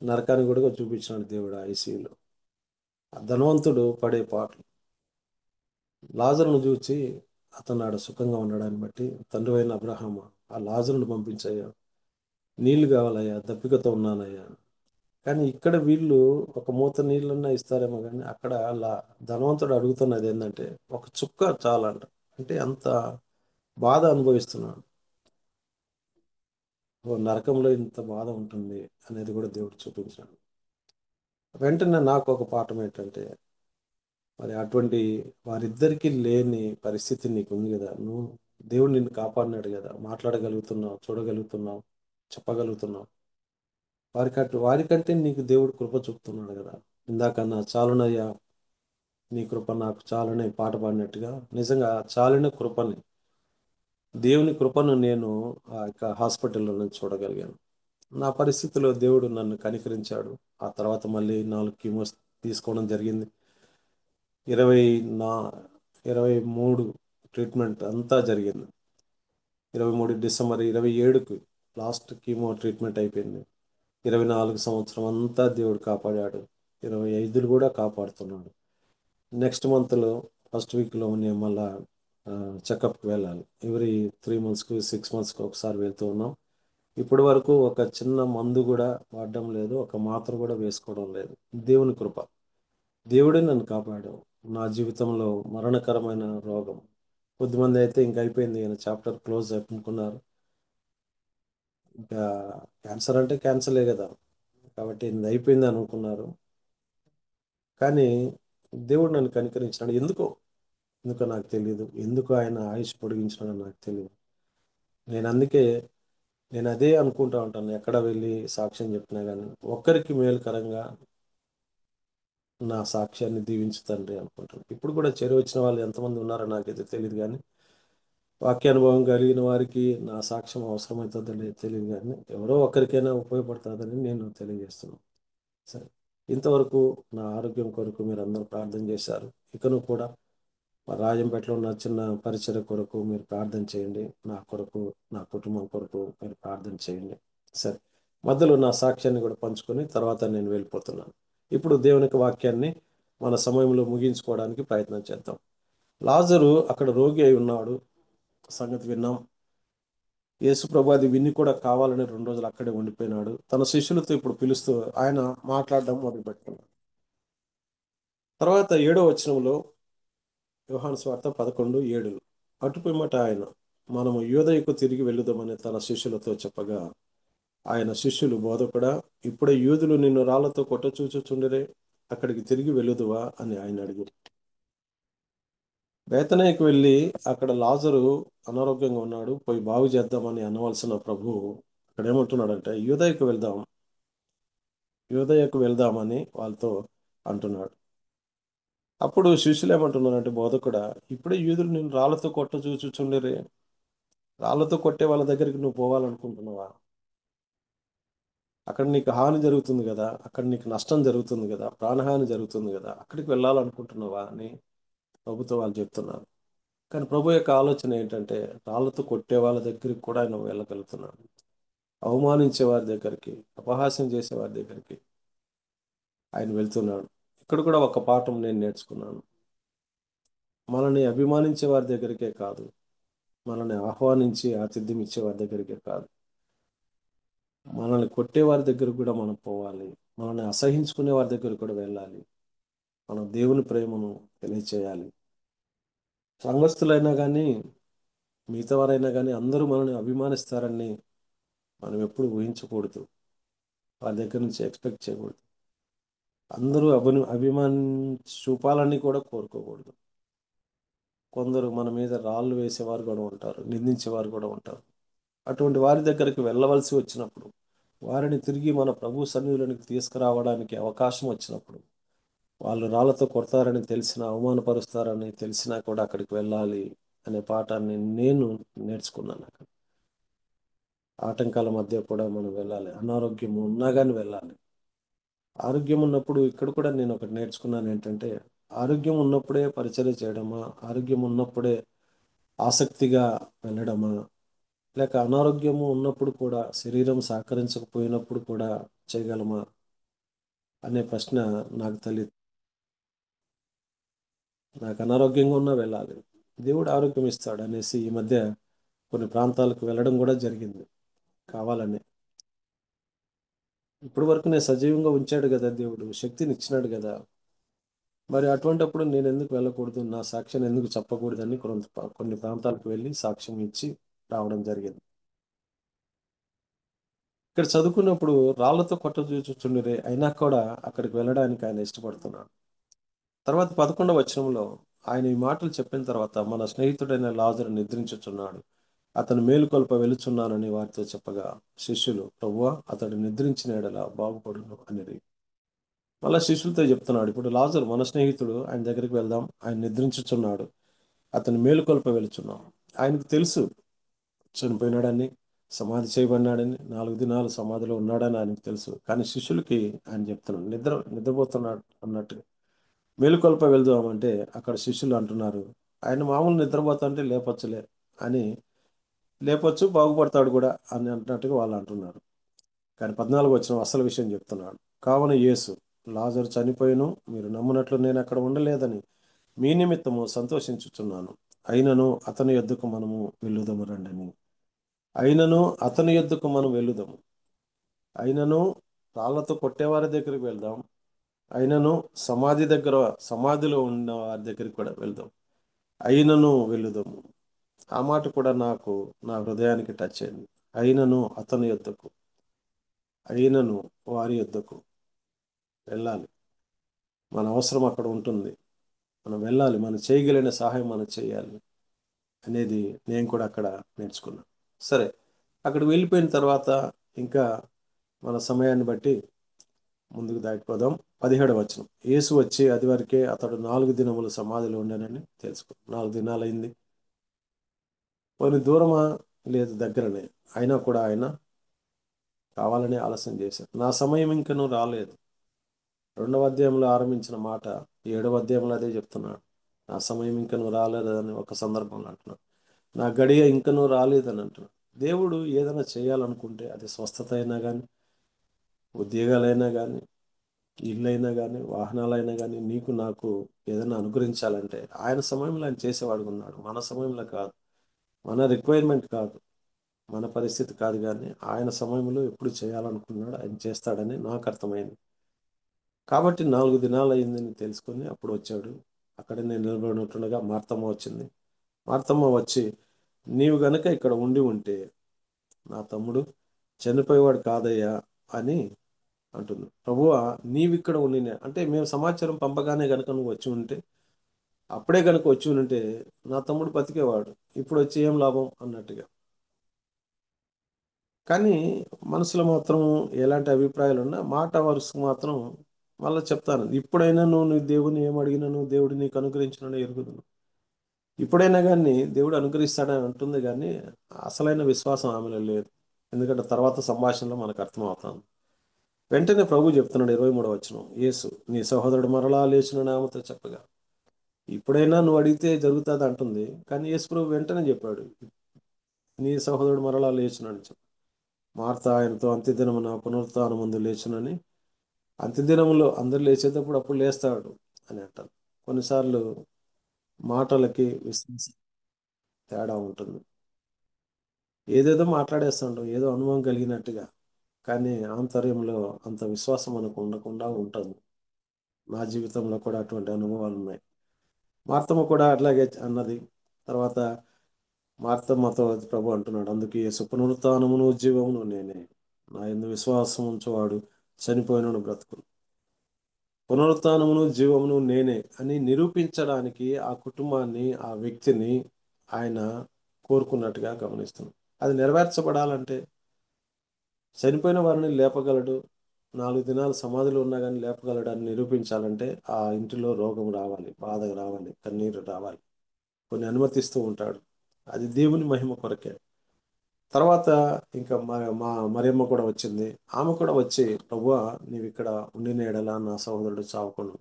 D: నరకాన్ని కూడా చూపించినాడు దేవుడు ఐసీయూలో. ఆ ధనవంతుడు పడే పాటలు, లాజరును చూచి అతను ఆడ సుఖంగా ఉండడాన్ని బట్టి, తండ్రి అయిన అబ్రహాము, ఆ లాజరును పంపించయ్యా, నీళ్లు కావాలయ్యా, దప్పికతో ఉన్నానయ్యా. కానీ ఇక్కడ వీళ్ళు ఒక మూత నీళ్ళన్నా ఇస్తారేమో, కానీ అక్కడ అలా ధనవంతుడు అడుగుతున్నది ఏంటంటే ఒక చుక్క చాలంట. అంటే అంత బాధ అనుభవిస్తున్నాడు. ఓ నరకంలో ఇంత బాధ ఉంటుంది అనేది కూడా దేవుడు చూపించాడు. వెంటనే నాకు ఒక పాఠం ఏంటంటే, మరి అటువంటి వారిద్దరికీ లేని పరిస్థితి నీకు ఉంది కదా. దేవుడు నిన్ను కాపాడినాడు కదా, మాట్లాడగలుగుతున్నావు, చూడగలుగుతున్నావు, చెప్పగలుగుతున్నావు. వారికంటే నీకు దేవుడు కృప చూపుతున్నాడు కదా. ఇందాకన్నా చాలునయ్యా నీ కృప నాకు చాలని పాట పాడినట్టుగా, నిజంగా చాలిన కృపని, దేవుని కృపను నేను ఆ యొక్క హాస్పిటల్లో నుంచి చూడగలిగాను. నా పరిస్థితిలో దేవుడు నన్ను కనికరించాడు. ఆ తర్వాత మళ్ళీ 4 కీమోస్ తీసుకోవడం జరిగింది. 23 ట్రీట్మెంట్ అంతా జరిగింది. 23 డిసెంబర్ 27కి లాస్ట్ కీమో ట్రీట్మెంట్ అయిపోయింది. 24 సంవత్సరం అంతా దేవుడు కాపాడాడు. 25 కూడా కాపాడుతున్నాడు. నెక్స్ట్ మంత్లో ఫస్ట్ వీక్లో నేను మళ్ళా చెకప్కి వెళ్ళాలి. ఎవ్రీ 3 మంత్స్కి 6 మంత్స్కి ఒకసారి వెళ్తూ ఉన్నాం. ఇప్పటి వరకు ఒక చిన్న మందు కూడా వాడడం లేదు, ఒక మాత్ర కూడా వేసుకోవడం లేదు. దేవుని కృప, దేవుడే నన్ను కాపాడాడు. నా జీవితంలో మరణకరమైన రోగం, కొద్దిమంది అయితే ఇంక అయిపోయింది ఈయన చాప్టర్ క్లోజ్ అనుకున్నారు. ఇంకా క్యాన్సర్ అంటే క్యాన్సర్లే కదా, కాబట్టి ఇది అయిపోయింది అనుకున్నారు. కానీ దేవుడు నన్ను కనికరించినాడు. ఎందుకో ఎందుకో నాకు తెలియదు, ఎందుకు ఆయన ఆయుష్ పొడిగించాడో నాకు తెలియదు. అందుకే నేను అదే అనుకుంటా ఉంటాను, ఎక్కడ వెళ్ళి సాక్ష్యం చెప్పినా కానీ ఒక్కరికి మేలుకరంగా నా సాక్ష్యాన్ని దీవించు తండ్రి అనుకుంటాను. ఇప్పుడు కూడా చేరి వచ్చిన వాళ్ళు ఎంతమంది ఉన్నారో నాకైతే తెలియదు, కానీ వాక్యానుభవం కలిగిన వారికి నా సాక్ష్యం అవసరమవుతుందో లేదో తెలియదు, కానీ ఎవరో ఒకరికైనా ఉపయోగపడుతుందని నేను తెలియజేస్తున్నాను. సరే, ఇంతవరకు నా ఆరోగ్యం కొరకు మీరు అందరూ ప్రార్థన చేశారు. ఇకను కూడా మా రాజంపేటలో ఉన్న చిన్న పరిచయ కొరకు మీరు ప్రార్థన చేయండి. నా కొరకు, నా కుటుంబం కొరకు మీరు ప్రార్థన చేయండి. సరే, మధ్యలో నా సాక్ష్యాన్ని కూడా పంచుకొని తర్వాత నేను వెళ్ళిపోతున్నాను. ఇప్పుడు దేవునికి వాక్యాన్ని మన సమయంలో ముగించుకోవడానికి ప్రయత్నం చేద్దాం. లాజరు అక్కడ రోగి అయి ఉన్నాడు, సంగతి విన్నాం. యేసు ప్రభు అది విని కూడా కావాలని 2 రోజులు అక్కడే ఉండిపోయినాడు. తన శిష్యులతో ఇప్పుడు పిలుస్తూ ఆయన మాట్లాడడం మొదలుపెట్టుకున్నాడు. తర్వాత 7వ వచనంలో యోహాను సువార్త 11:7 అటుపిమ్మట ఆయన మనము యూదయకు తిరిగి వెళ్ళుదామని తన శిష్యులతో చెప్పగా, ఆయన శిష్యులు, బోధకుడా, ఇప్పుడే యూదులు నిన్ను రాళ్లతో కొట్టచూచుచుండిరే, అక్కడికి తిరిగి వెళ్ళుదువా అని ఆయన అడిగారు. బేతనీకి వెళ్ళి అక్కడ లాజరు అనారోగ్యంగా ఉన్నాడు, పోయి బాగు చేద్దామని అనవలసిన ప్రభువు అక్కడ ఏమంటున్నాడంటే యూదయకు వెళ్దామని వాళ్ళతో అంటున్నాడు. అప్పుడు శిష్యులు ఏమంటున్నారంటే, బోధకుడా, ఇప్పుడే యూదులు నేను రాళ్లతో కొట్ట చూచుచుండిరే, రాళ్లతో కొట్టే వాళ్ళ దగ్గరికి నువ్వు పోవాలనుకుంటున్నావా? అక్కడ నీకు హాని జరుగుతుంది కదా, అక్కడ నీకు నష్టం జరుగుతుంది కదా, ప్రాణహాని జరుగుతుంది కదా, అక్కడికి వెళ్ళాలనుకుంటున్నావా అని ప్రభుతో వాళ్ళు చెప్తున్నారు. కానీ ప్రభు యొక్క ఆలోచన ఏంటంటే, రాళ్లతో కొట్టే వాళ్ళ దగ్గరికి కూడా ఆయన వెళ్ళగలుగుతున్నాడు. అవమానించే వారి దగ్గరికి, అపహాస్యం చేసే వారి దగ్గరికి ఆయన వెళ్తున్నాడు. ఇక్కడ కూడా ఒక పాఠం నేను నేర్చుకున్నాను. మనల్ని అభిమానించే వారి దగ్గరికే కాదు, మనల్ని ఆహ్వానించి ఆతిథ్యం ఇచ్చే వారి దగ్గరికే కాదు, మనల్ని కొట్టే వారి దగ్గరకు కూడా మనం పోవాలి. మనల్ని అసహించుకునే వారి దగ్గరకు కూడా వెళ్ళాలి. మనం దేవుని ప్రేమను తెలియచేయాలి. సంఘస్థులైనా కానీ మిగతా వారైనా కానీ అందరూ మనల్ని అభిమానిస్తారని మనం ఎప్పుడు ఊహించకూడదు. వారి దగ్గర నుంచి ఎక్స్పెక్ట్ చేయకూడదు. అందరూ అభిమానం చూపాలని కూడా కోరుకోకూడదు. కొందరు మన మీద రాళ్ళు వేసేవారు కూడా ఉంటారు, నిందించేవారు కూడా ఉంటారు. అటువంటి వారి దగ్గరికి వెళ్ళవలసి వచ్చినప్పుడు, వారిని తిరిగి మన ప్రభు సన్నిధిలోనికి తీసుకురావడానికి అవకాశం వచ్చినప్పుడు, వాళ్ళు రాళ్లతో కొడతారని తెలిసినా, అవమానపరుస్తారని తెలిసినా కూడా అక్కడికి వెళ్ళాలి అనే పాఠాన్ని నేను నేర్చుకున్నాను. అక్కడ ఆటంకాల మధ్య కూడా మనం వెళ్ళాలి. అనారోగ్యం ఉన్నా కానీ వెళ్ళాలి. ఆరోగ్యం ఉన్నప్పుడు ఇక్కడ కూడా నేను ఒకటి నేర్చుకున్నాను ఏంటంటే, ఆరోగ్యం ఉన్నప్పుడే పరిచర్య చేయడమా, ఆరోగ్యం ఉన్నప్పుడే ఆసక్తిగా వెళ్ళడమా, లేక అనారోగ్యము ఉన్నప్పుడు కూడా, శరీరం సహకరించకపోయినప్పుడు కూడా చేయగలమా అనే ప్రశ్న నాకు తెలియదు. నాకు అనారోగ్యంగా ఉన్నా వెళ్ళాలి, దేవుడు ఆరోగ్యం ఇస్తాడు అనేసి ఈ మధ్య కొన్ని ప్రాంతాలకు వెళ్ళడం కూడా జరిగింది కావాలని. ఇప్పటి వరకు నేను సజీవంగా ఉంచాడు కదా దేవుడు, శక్తిని ఇచ్చినాడు కదా, మరి అటువంటిప్పుడు నేను ఎందుకు వెళ్ళకూడదు, నా సాక్ష్యాన్ని ఎందుకు చెప్పకూడదని కొన్ని ప్రాంతాలకు వెళ్ళి సాక్ష్యం ఇచ్చి రావడం జరిగింది. ఇక్కడ చదువుకున్నప్పుడు రాళ్లతో కొట్ట చూచుచుండిరే, అయినా కూడా అక్కడికి వెళ్ళడానికి ఆయన ఇష్టపడుతున్నాడు. తర్వాత 11వ వచనంలో ఆయన ఈ మాటలు చెప్పిన తర్వాత, మన స్నేహితుడైన లాజరు నిద్రించుచున్నాడు, అతను మేలుకొల్ప వెలుచున్నానని వారితో చెప్పగా, శిష్యులు, ప్రభువా, అతడు నిద్రించిన ఎడల బాగుపడును అనేది. మళ్ళా శిష్యులతో చెప్తున్నాడు, ఇప్పుడు లాజరు మన స్నేహితుడు, ఆయన దగ్గరికి వెళ్దాం, ఆయన నిద్రించుచున్నాడు, అతను మేలుకొల్ప వెలుచున్నాం. ఆయనకు తెలుసు చనిపోయినాడని, సమాధి చేయబడినాడని, 4 దినాలు సమాధిలో ఉన్నాడని ఆయనకు తెలుసు. కానీ శిష్యులకి ఆయన చెప్తున్నాడు, నిద్రపోతున్నాడు అన్నట్టుగా. మేలుకొల్ప వెళ్దామంటే అక్కడ శిష్యులు అంటున్నారు, ఆయన మామూలు నిద్రపోతుంటే లేపొచ్చులే అని, లేపొచ్చు, బాగుపడతాడు కూడా అని అంటున్నట్టుగా వాళ్ళు అంటున్నారు. కానీ 14వ వచనం అసలు విషయం చెప్తున్నాడు. కావున యేసు, లాజరు చనిపోయిను, మీరు నమ్మునట్లు నేను అక్కడ ఉండలేదని మీ నిమిత్తము సంతోషించుచున్నాను. అయినను అతని యొద్దకు మనము వెళ్ళుదము రండని. అయినను అతని యొద్దకు మనం వెళ్ళుదాము. అయినను రాళ్లతో కొట్టేవారి దగ్గరికి వెళ్దాం. అయినను సమాధిలో ఉన్న వారి దగ్గరికి కూడా వెళ్దాం. అయినను వెళ్ళుదాము. ఆ మాట కూడా నా హృదయానికి టచ్ అయింది. అయినను అతని యొద్దకు, అయినను వారి యొద్దకు వెళ్ళాలి. మన అవసరం అక్కడ ఉంటుంది. మనం వెళ్ళాలి, మనం చేయగలిగిన సహాయం మనం చేయాలి అనేది నేను కూడా అక్కడ నేర్చుకున్నాను. సరే, అక్కడికి వెళ్ళిపోయిన తర్వాత ఇంకా మన సమయాన్ని బట్టి ముందుకు దాటిపోదాం. 17వ వచనం. యేసు వచ్చి అది వరకే అతడు 4 దినములు సమాధిలో ఉండనని తెలుసుకో. 4 దినాలు అయింది. కొన్ని దూరమా లేదు దగ్గరనే, అయినా కూడా ఆయన కావాలని ఆలస్యం చేశాడు. నా సమయం ఇంకనూ రాలేదు. 2వ అధ్యాయంలో ఆరంభించిన మాట 7వ అధ్యాయంలో అదే చెప్తున్నాడు. నా సమయం ఇంకనూ రాలేదని ఒక సందర్భంలో అంటున్నాడు. నా గడియ ఇంకనూ రాలేదని అంటున్నాడు. దేవుడు ఏదైనా చేయాలనుకుంటే, అది స్వస్థత అయినా కానీ, ఉద్యోగాలైనా కానీ, ఇళ్ళైనా కానీ, వాహనాలైనా కానీ, నీకు నాకు ఏదైనా అనుగ్రహించాలంటే ఆయన సమయంలో ఆయన చేసేవాడు ఉన్నాడు. మన సమయంలో కాదు, మన రిక్వైర్మెంట్ కాదు, మన పరిస్థితి కాదు, కానీ ఆయన సమయంలో ఎప్పుడు చేయాలనుకున్నాడు ఆయన చేస్తాడని నాకు అర్థమైంది. కాబట్టి 4 దినాలు అయిందని తెలుసుకొని అప్పుడు వచ్చాడు. అక్కడ నేను నిలబడి ఉంటుండగా మార్తమ్మ వచ్చింది. మార్తమ్మ వచ్చి, నీవు గనక ఇక్కడ ఉండి ఉంటే నా తమ్ముడు చనిపోయేవాడు కాదయ్యా అని అంటుంది. ప్రభువా, నీవిక్కడ ఉండి అంటే మేము సమాచారం పంపగానే గనక నువ్వు వచ్చి ఉంటే, అప్పుడే గనక వచ్చి ఉంటే నా తమ్ముడు బతికేవాడు, ఇప్పుడు వచ్చి ఏం లాభం అన్నట్టుగా. కానీ మనసులో మాత్రం ఎలాంటి అభిప్రాయాలు ఉన్నా మాట వరుసకు మాత్రం మళ్ళీ చెప్తాను, ఇప్పుడైనా నువ్వు దేవుని ఏం అడిగినాను దేవుడు నీకు అనుగ్రహించిన ఎరుగుదును. ఇప్పుడైనా కానీ దేవుడు అనుగ్రహిస్తాడని అంటుంది, కానీ అసలైన విశ్వాసం ఆమెలో లేదు. ఎందుకంటే తర్వాత సంభాషణలో మనకు అర్థమవుతాం. వెంటనే ప్రభు చెప్తున్నాడు 23వ వచనం. యేసు, నీ సహోదరుడు మరలా లేచిన ఆమెతో చెప్పగా, ఇప్పుడైనా నువ్వు అడిగితే జరుగుతుంది అంటుంది. కానీ యేసు ప్రభు వెంటనే చెప్పాడు, నీ సహోదరుడు మరలా లేచునని చెప్పి. మార్త ఆయనతో అంత్యదినమున పునరుత్థానం ముందు లేచునని, అంత్యదినములో అందరు లేచేటప్పుడు అప్పుడు లేస్తాడు అని అంటారు. కొన్నిసార్లు మాటలకి విశ్వాసం తేడా ఉంటుంది. ఏదేదో మాట్లాడేస్తుంటాం ఏదో అనుభవం కలిగినట్టుగా, కానీ ఆంతర్యంలో అంత విశ్వాసం మనకు ఉండకుండా ఉంటుంది. నా జీవితంలో కూడా అటువంటి అనుభవాలు ఉన్నాయి. మార్తమ్మ కూడా అట్లాగే అన్నది. తర్వాత మార్తమ్మతో ప్రభు అంటున్నాడు, అందుకే యేసు పునరుత్థానమును ఉజ్జీవమును నేనే, నా యందు విశ్వాసం ఉంచువాడు చనిపోయినను బ్రతుకును, పునరుత్థానమును జీవమును నేనే అని నిరూపించడానికి ఆ కుటుంబాన్ని, ఆ వ్యక్తిని ఆయన కోరుకున్నట్టుగా గమనిస్తున్నాం. అది నెరవేర్చబడాలంటే చనిపోయిన వారిని లేపగలడు, 4 దినాలు సమాధిలో ఉన్నా కానీ లేపగలడు అని నిరూపించాలంటే ఆ ఇంటిలో రోగం రావాలి, బాధ రావాలి, కన్నీరు రావాలి. కొన్ని అనుమతిస్తూ ఉంటాడు, అది దేవుని మహిమ కొరకే. తర్వాత ఇంకా మా మరియమ్మ కూడా వచ్చింది. ఆమె కూడా వచ్చి, ప్రభువా, నీవు ఇక్కడ ఉండిన ఎడల నా సహోదరుడు చావకుండా.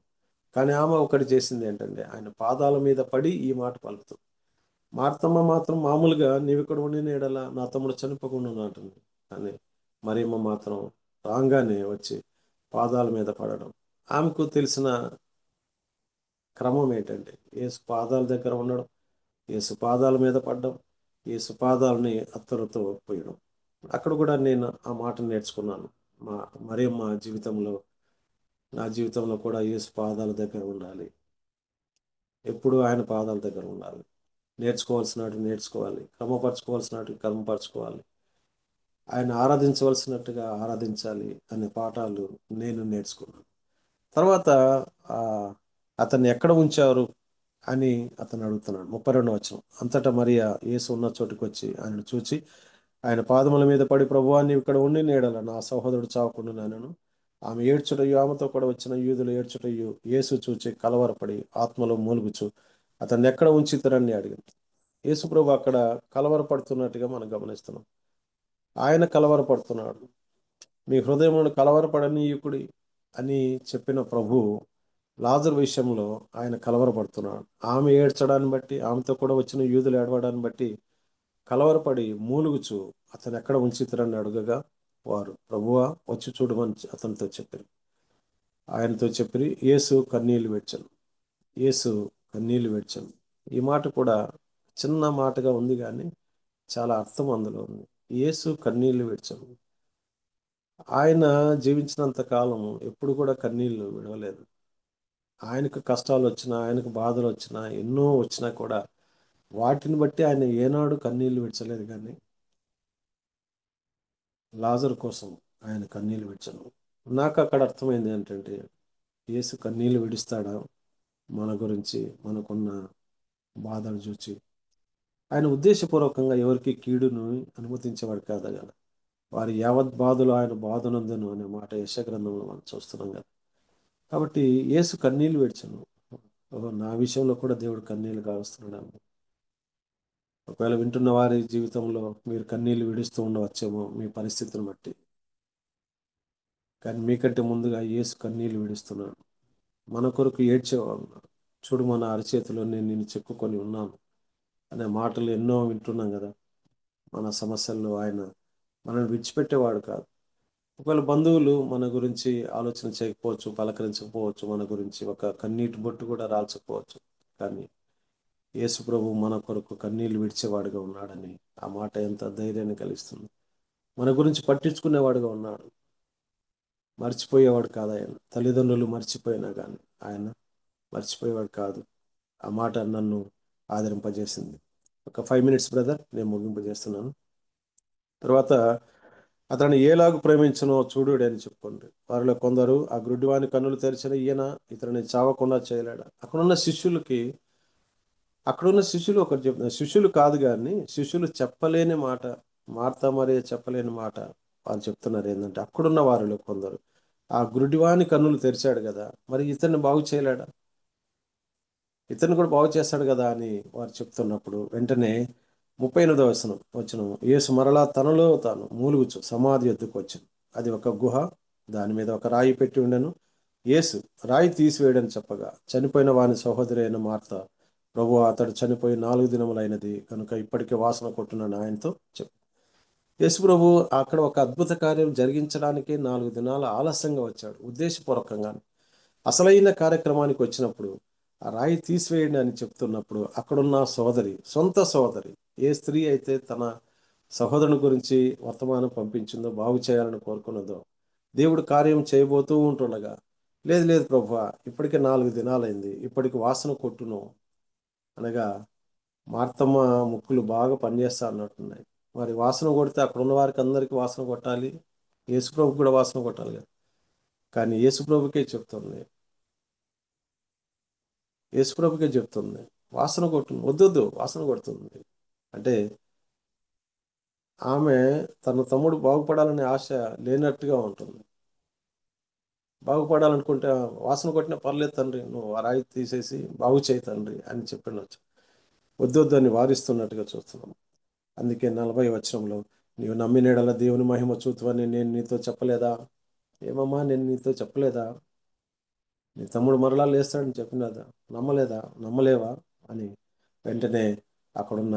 D: కానీ ఆమె ఒకటి చేసింది ఏంటంటే ఆయన పాదాల మీద పడి ఈ మాట పలుకుతుంది. మార్తమ్మ మాత్రం మామూలుగా నీవు ఇక్కడ ఉండిన ఎడల నా తమ్ముడు చనిపోకుండా అంటుంది. కానీ మరియమ్మ మాత్రం రాగానే వచ్చి పాదాల మీద పడడం. ఆమెకు తెలిసిన క్రమం ఏంటంటే యేసు పాదాల దగ్గర ఉండడం, యేసు పాదాల మీద పడడం, యేసు పాదాలని అత్తరుతో పోయడం. అక్కడ కూడా నేను ఆ మాట నేర్చుకున్నాను. మరియమ్మ జీవితంలో, నా జీవితంలో కూడా యేసు పాదాల దగ్గర ఉండాలి, ఎప్పుడు ఆయన పాదాల దగ్గర ఉండాలి. నేర్చుకోవాల్సినట్టు నేర్చుకోవాలి, క్రమపరచుకోవాల్సినట్టు క్రమపరచుకోవాలి, ఆయన ఆరాధించవలసినట్టుగా ఆరాధించాలి అనే పాఠాలు నేను నేర్చుకున్నాను. తర్వాత అతన్ని ఎక్కడ ఉంచారు అని అతను అడుగుతున్నాడు. 32వ వచనం. అంతటా మరియా యేసు ఉన్న చోటుకు వచ్చి ఆయనను చూచి ఆయన పాదముల మీద పడి, ప్రభువా, నీవు ఇక్కడ ఉండి నీడల నా సహోదరుడు చావకుండా నానను. ఆమె ఏడ్చుటయు ఆమెతో కూడా వచ్చిన యూదులు ఏడ్చుటయు యేసు చూచి కలవరపడి ఆత్మలో మూలుగుచు అతన్ని ఎక్కడ ఉంచితరని అడిగింది. యేసు ప్రభు అక్కడ కలవరపడుతున్నట్టుగా మనం గమనిస్తున్నాం. ఆయన కలవరపడుతున్నాడు. మీ హృదయమును కలవరపడనీయుకుడి అని చెప్పిన ప్రభు లాజరు విషయంలో ఆయన కలవరపడుతున్నాడు. ఆమె ఏడ్చడాన్ని బట్టి, ఆమెతో కూడా వచ్చిన యూదులు ఏడవడాన్ని బట్టి కలవరపడి మూలుగుచు అతను ఎక్కడ ఉంచితరని అడుగగా వారు, ప్రభువా, వచ్చి చూడమని అతనితో చెప్పారు. ఆయనతో చెప్పి యేసు కన్నీళ్లు విడిచెను. యేసు కన్నీళ్లు విడిచెను. ఈ మాట కూడా చిన్న మాటగా ఉంది, కానీ చాలా అర్థం అందులో ఉంది. యేసు కన్నీళ్లు విడిచెను. ఆయన జీవించినంత కాలం ఎప్పుడు కూడా కన్నీళ్లు విడవలేదు. ఆయనకు కష్టాలు వచ్చినా, ఆయనకు బాధలు వచ్చినా, ఎన్నో వచ్చినా కూడా వాటిని బట్టి ఆయన ఏనాడు కన్నీళ్లు విడిచలేదు. కానీ లాజరు కోసం ఆయన కన్నీళ్లు విడిచను. నాకు అక్కడ అర్థమైంది ఏంటంటే యేసు కన్నీళ్లు విడుస్తాడా మన గురించి మనకున్న బాధలు చూచి ఆయన ఉద్దేశపూర్వకంగా ఎవరికి కీడును అనుమతించేవాడు కాదు కదా. వారి యావత్ బాధలు ఆయన బాధనందును అనే మాట యెషయా గ్రంథంలో మనం చూస్తున్నాం కదా. కాబట్టి యేసు కన్నీళ్లు విడిచను. ఓహో, నా విషయంలో కూడా దేవుడు కన్నీళ్లు కావస్తున్నాడు. ఒకవేళ వింటున్న వారి జీవితంలో మీరు కన్నీళ్లు విడుస్తూ ఉండవచ్చేమో మీ పరిస్థితిని బట్టి. కానీ మీకంటే ముందుగా యేసు కన్నీళ్లు విడుస్తున్నాడు. మన కొరకు ఏడ్చేవాడు. చూడు, మన అరచేతిలో నేను నిన్ను చెక్కుకొని ఉన్నాను అనే మాటలు ఎన్నో వింటున్నాం కదా. మన సమస్యల్లో ఆయన మనల్ని విడిచిపెట్టేవాడు కాదు. ఒకవేళ బంధువులు మన గురించి ఆలోచన చేయకపోవచ్చు, పలకరించకపోవచ్చు, మన గురించి ఒక కన్నీటి బొట్టు కూడా రాల్చకపోవచ్చు, కానీ యేసు ప్రభు మన కొరకు కన్నీళ్లు విడిచేవాడుగా ఉన్నాడని ఆ మాట ఎంత ధైర్యాన్ని కలిగిస్తుంది. మన గురించి పట్టించుకునేవాడుగా ఉన్నాడు. మర్చిపోయేవాడు కాదు ఆయన. తల్లిదండ్రులు మర్చిపోయినా కానీ ఆయన మర్చిపోయేవాడు కాదు. ఆ మాట నన్ను ఆదరింపజేసింది. ఒక 5 minutes బ్రదర్, నేను ముగింపజేస్తున్నాను. తర్వాత అతన్ని ఏలాగు ప్రేమించనో చూడుడి అని చెప్పుకోండి. వారిలో కొందరు ఆ గ్రుడ్డివాని కన్నులు తెరిచిన ఈయన ఇతరుని చావకుండా చేయలేడా. అక్కడున్న శిష్యులు ఒకటి చెప్తున్నారు. శిష్యులు కాదు కానీ శిష్యులు చెప్పలేని మాట, మార్తా మరియ చెప్పలేని మాట వాళ్ళు చెప్తున్నారు. ఏంటంటే అక్కడున్న వారిలో కొందరు ఆ గురుడివాని కన్నులు తెరిచాడు కదా, మరి ఇతన్ని బాగు చేయలేడా, ఇతన్ని కూడా బాగు చేస్తాడు కదా అని వారు చెప్తున్నప్పుడు వెంటనే 38వ వచనం, యేసు మరలా తనలో తాను మూలుగుచు సమాధి ఎద్దుకు వచ్చాను. అది ఒక గుహ, దాని మీద ఒక రాయి పెట్టి ఉండెను. యేసు రాయి తీసివేయడని చెప్పగా చనిపోయిన వాని సహోదరి అయిన మార్త, ప్రభు అతడు చనిపోయి 4 దినములైనది కనుక ఇప్పటికే వాసన కొట్టునని ఆయనతో చెప్పు. యేసు ప్రభు అక్కడ ఒక అద్భుత కార్యం జరిగించడానికి 4 దినాల ఆలస్యంగా వచ్చాడు, ఉద్దేశపూర్వకంగా. అసలైన కార్యక్రమానికి వచ్చినప్పుడు ఆ రాయి తీసివేయండి అని చెప్తున్నప్పుడు అక్కడున్న సొంత సోదరి, ఏ స్త్రీ అయితే తన సహోదరుని గురించి వర్తమానం పంపించిందో, బాగు చేయాలని కోరుకున్నదో, దేవుడు కార్యం చేయబోతూ ఉంటుండగా, లేదు లేదు ప్రభువా, ఇప్పటికే 4 దినాలైంది, ఇప్పటికి వాసన కొట్టును అనగా మార్తమ్మ ముక్కులు బాగా పనిచేస్తా అన్నట్టున్నాయి. మరి వాసన కొడితే అక్కడ ఉన్న వారికి అందరికీ వాసన కొట్టాలి, యేసుప్రభుకి కూడా వాసన కొట్టాలి కదా. కానీ యేసుప్రభుకే చెప్తుంది వాసన కొట్టు, వద్దొద్దు, వాసన కొడుతుంది అంటే ఆమె తన తమ్ముడు బాగుపడాలనే ఆశ లేనట్టుగా ఉంటుంది. బాగుపడాలనుకుంటే వాసన కొట్టినా పర్లేదు తండ్రి, నువ్వు ఆ రాయి తీసేసి బాగు చేయి తండ్రి అని చెప్పినచ్చు, వద్దొద్దు అని వారిస్తున్నట్టుగా చూస్తున్నాం. అందుకే 40వ వచనంలో, నీవు నమ్మినడల దేవుని మహిమ చూతువని నేను నీతో చెప్పలేదా? ఏమమ్మా, నేను నీతో చెప్పలేదా? నీ తమ్ముడు మరలా లేస్తాడని చెప్పినదా? నమ్మలేవా అని వెంటనే అక్కడున్న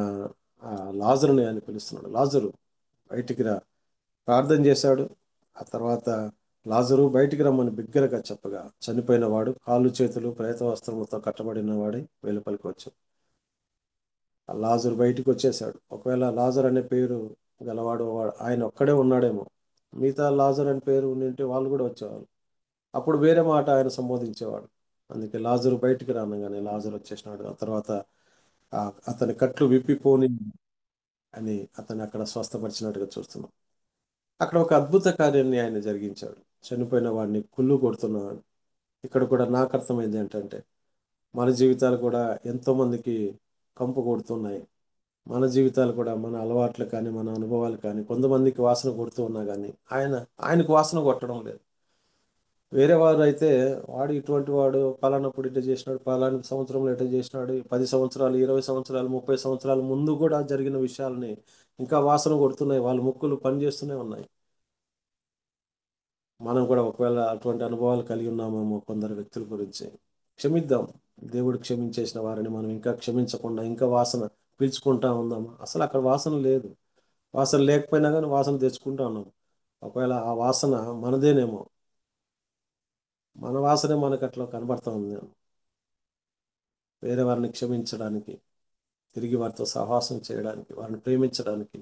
D: ఆ లాజరుని అని పిలుస్తున్నాడు. లాజరు బయటికి రా, ప్రార్థన చేశాడు. ఆ తర్వాత లాజరు బయటికి రమ్మని బిగ్గరగా చెప్పగా చనిపోయిన వాడు కాళ్ళు చేతులు ప్రేత వస్త్రములతో కట్టబడిన వాడి వెలుపలికి వచ్చాడు. ఆ లాజరు బయటికి వచ్చేసాడు. ఒకవేళ లాజర్ అనే పేరు గలవాడు ఆయన ఒక్కడే ఉన్నాడేమో, మిగతా లాజర్ అనే పేరు ఉండింటే వాళ్ళు కూడా వచ్చేవాళ్ళు, అప్పుడు వేరే మాట ఆయన సంబోధించేవాడు. అందుకే లాజరు బయటికి రానగానే లాజరు వచ్చేసినాడు. ఆ తర్వాత అతని కట్లు విప్పిపోని అని అతన్ని అక్కడ స్వస్థపరిచినట్టుగా చూస్తున్నాం. అక్కడ ఒక అద్భుత కార్యాన్ని ఆయన జరిగించాడు. చనిపోయిన వాడిని కుళ్ళు కొడుతున్నాడు. ఇక్కడ కూడా నాకు అర్థమైంది ఏంటంటే, మన జీవితాలు కూడా ఎంతో మందికి కంపు కొడుతున్నాయి. మన జీవితాలు కూడా మన అలవాట్లు కానీ మన అనుభవాలు కానీ కొంతమందికి వాసన కొడుతూ ఉన్నా కానీ ఆయనకు వాసన కొట్టడం లేదు. వేరే వారు అయితే వాడు ఇటువంటి వాడు, పలానప్పుడు ఇట్లా చేసినాడు, పలానా సంవత్సరంలో ఇట్లా చేసినాడు, 10 సంవత్సరాలు 20 సంవత్సరాలు 30 సంవత్సరాల ముందు కూడా జరిగిన విషయాలని ఇంకా వాసన కొడుతున్నాయి. వాళ్ళ ముక్కులు పనిచేస్తూనే ఉన్నాయి. మనం కూడా ఒకవేళ అటువంటి అనుభవాలు కలిగి ఉన్నామేమో కొందరు వ్యక్తుల గురించి. క్షమిద్దాం. దేవుడు క్షమించేసిన వారిని మనం ఇంకా క్షమించకుండా ఇంకా వాసన పీల్చుకుంటా ఉందామా? అసలు అక్కడ వాసన లేదు. వాసన లేకపోయినా కానీ వాసన తెచ్చుకుంటా ఉన్నాం. ఒకవేళ ఆ వాసన మనదేనేమో, మన వాసనే మనకు అట్లా కనబడతా ఉంది. వేరే వారిని క్షమించడానికి, తిరిగి వారితో సహవాసం చేయడానికి, వారిని ప్రేమించడానికి,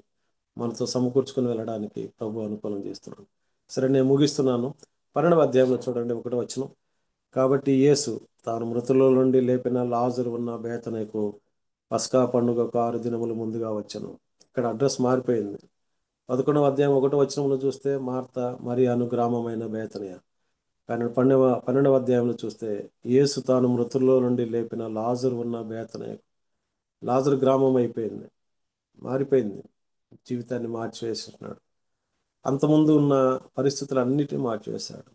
D: మనతో సమకూర్చుకుని వెళ్ళడానికి ప్రభు అనుకూలం చేస్తున్నాడు. సరే, నేను ముగిస్తున్నాను. 12వ అధ్యాయంలో చూడండి, 1వ వచనం. కాబట్టి యేసు తాను మృతుల నుండి లేపిన లాజరు ఉన్న బేతనకు పస్కా పండుగకు 6 దినములు ముందుగా వచ్చెను. ఇక్కడ అడ్రస్ మారిపోయింది. 11వ అధ్యాయం 1వ వచనంలో చూస్తే మార్త మరియాను గ్రామమైన బేతనియ. కానీ 12వ అధ్యాయంలో చూస్తే యేసు తాను మృతుల్లో నుండి లేపిన లాజరు ఉన్న బేతనియ, లాజరు గ్రామం అయిపోయింది, మారిపోయింది, జీవితాన్ని మార్చివేస్తున్నాడు. అంతకుముందు ఉన్న పరిస్థితులన్నిటిని మార్చివేశాడు.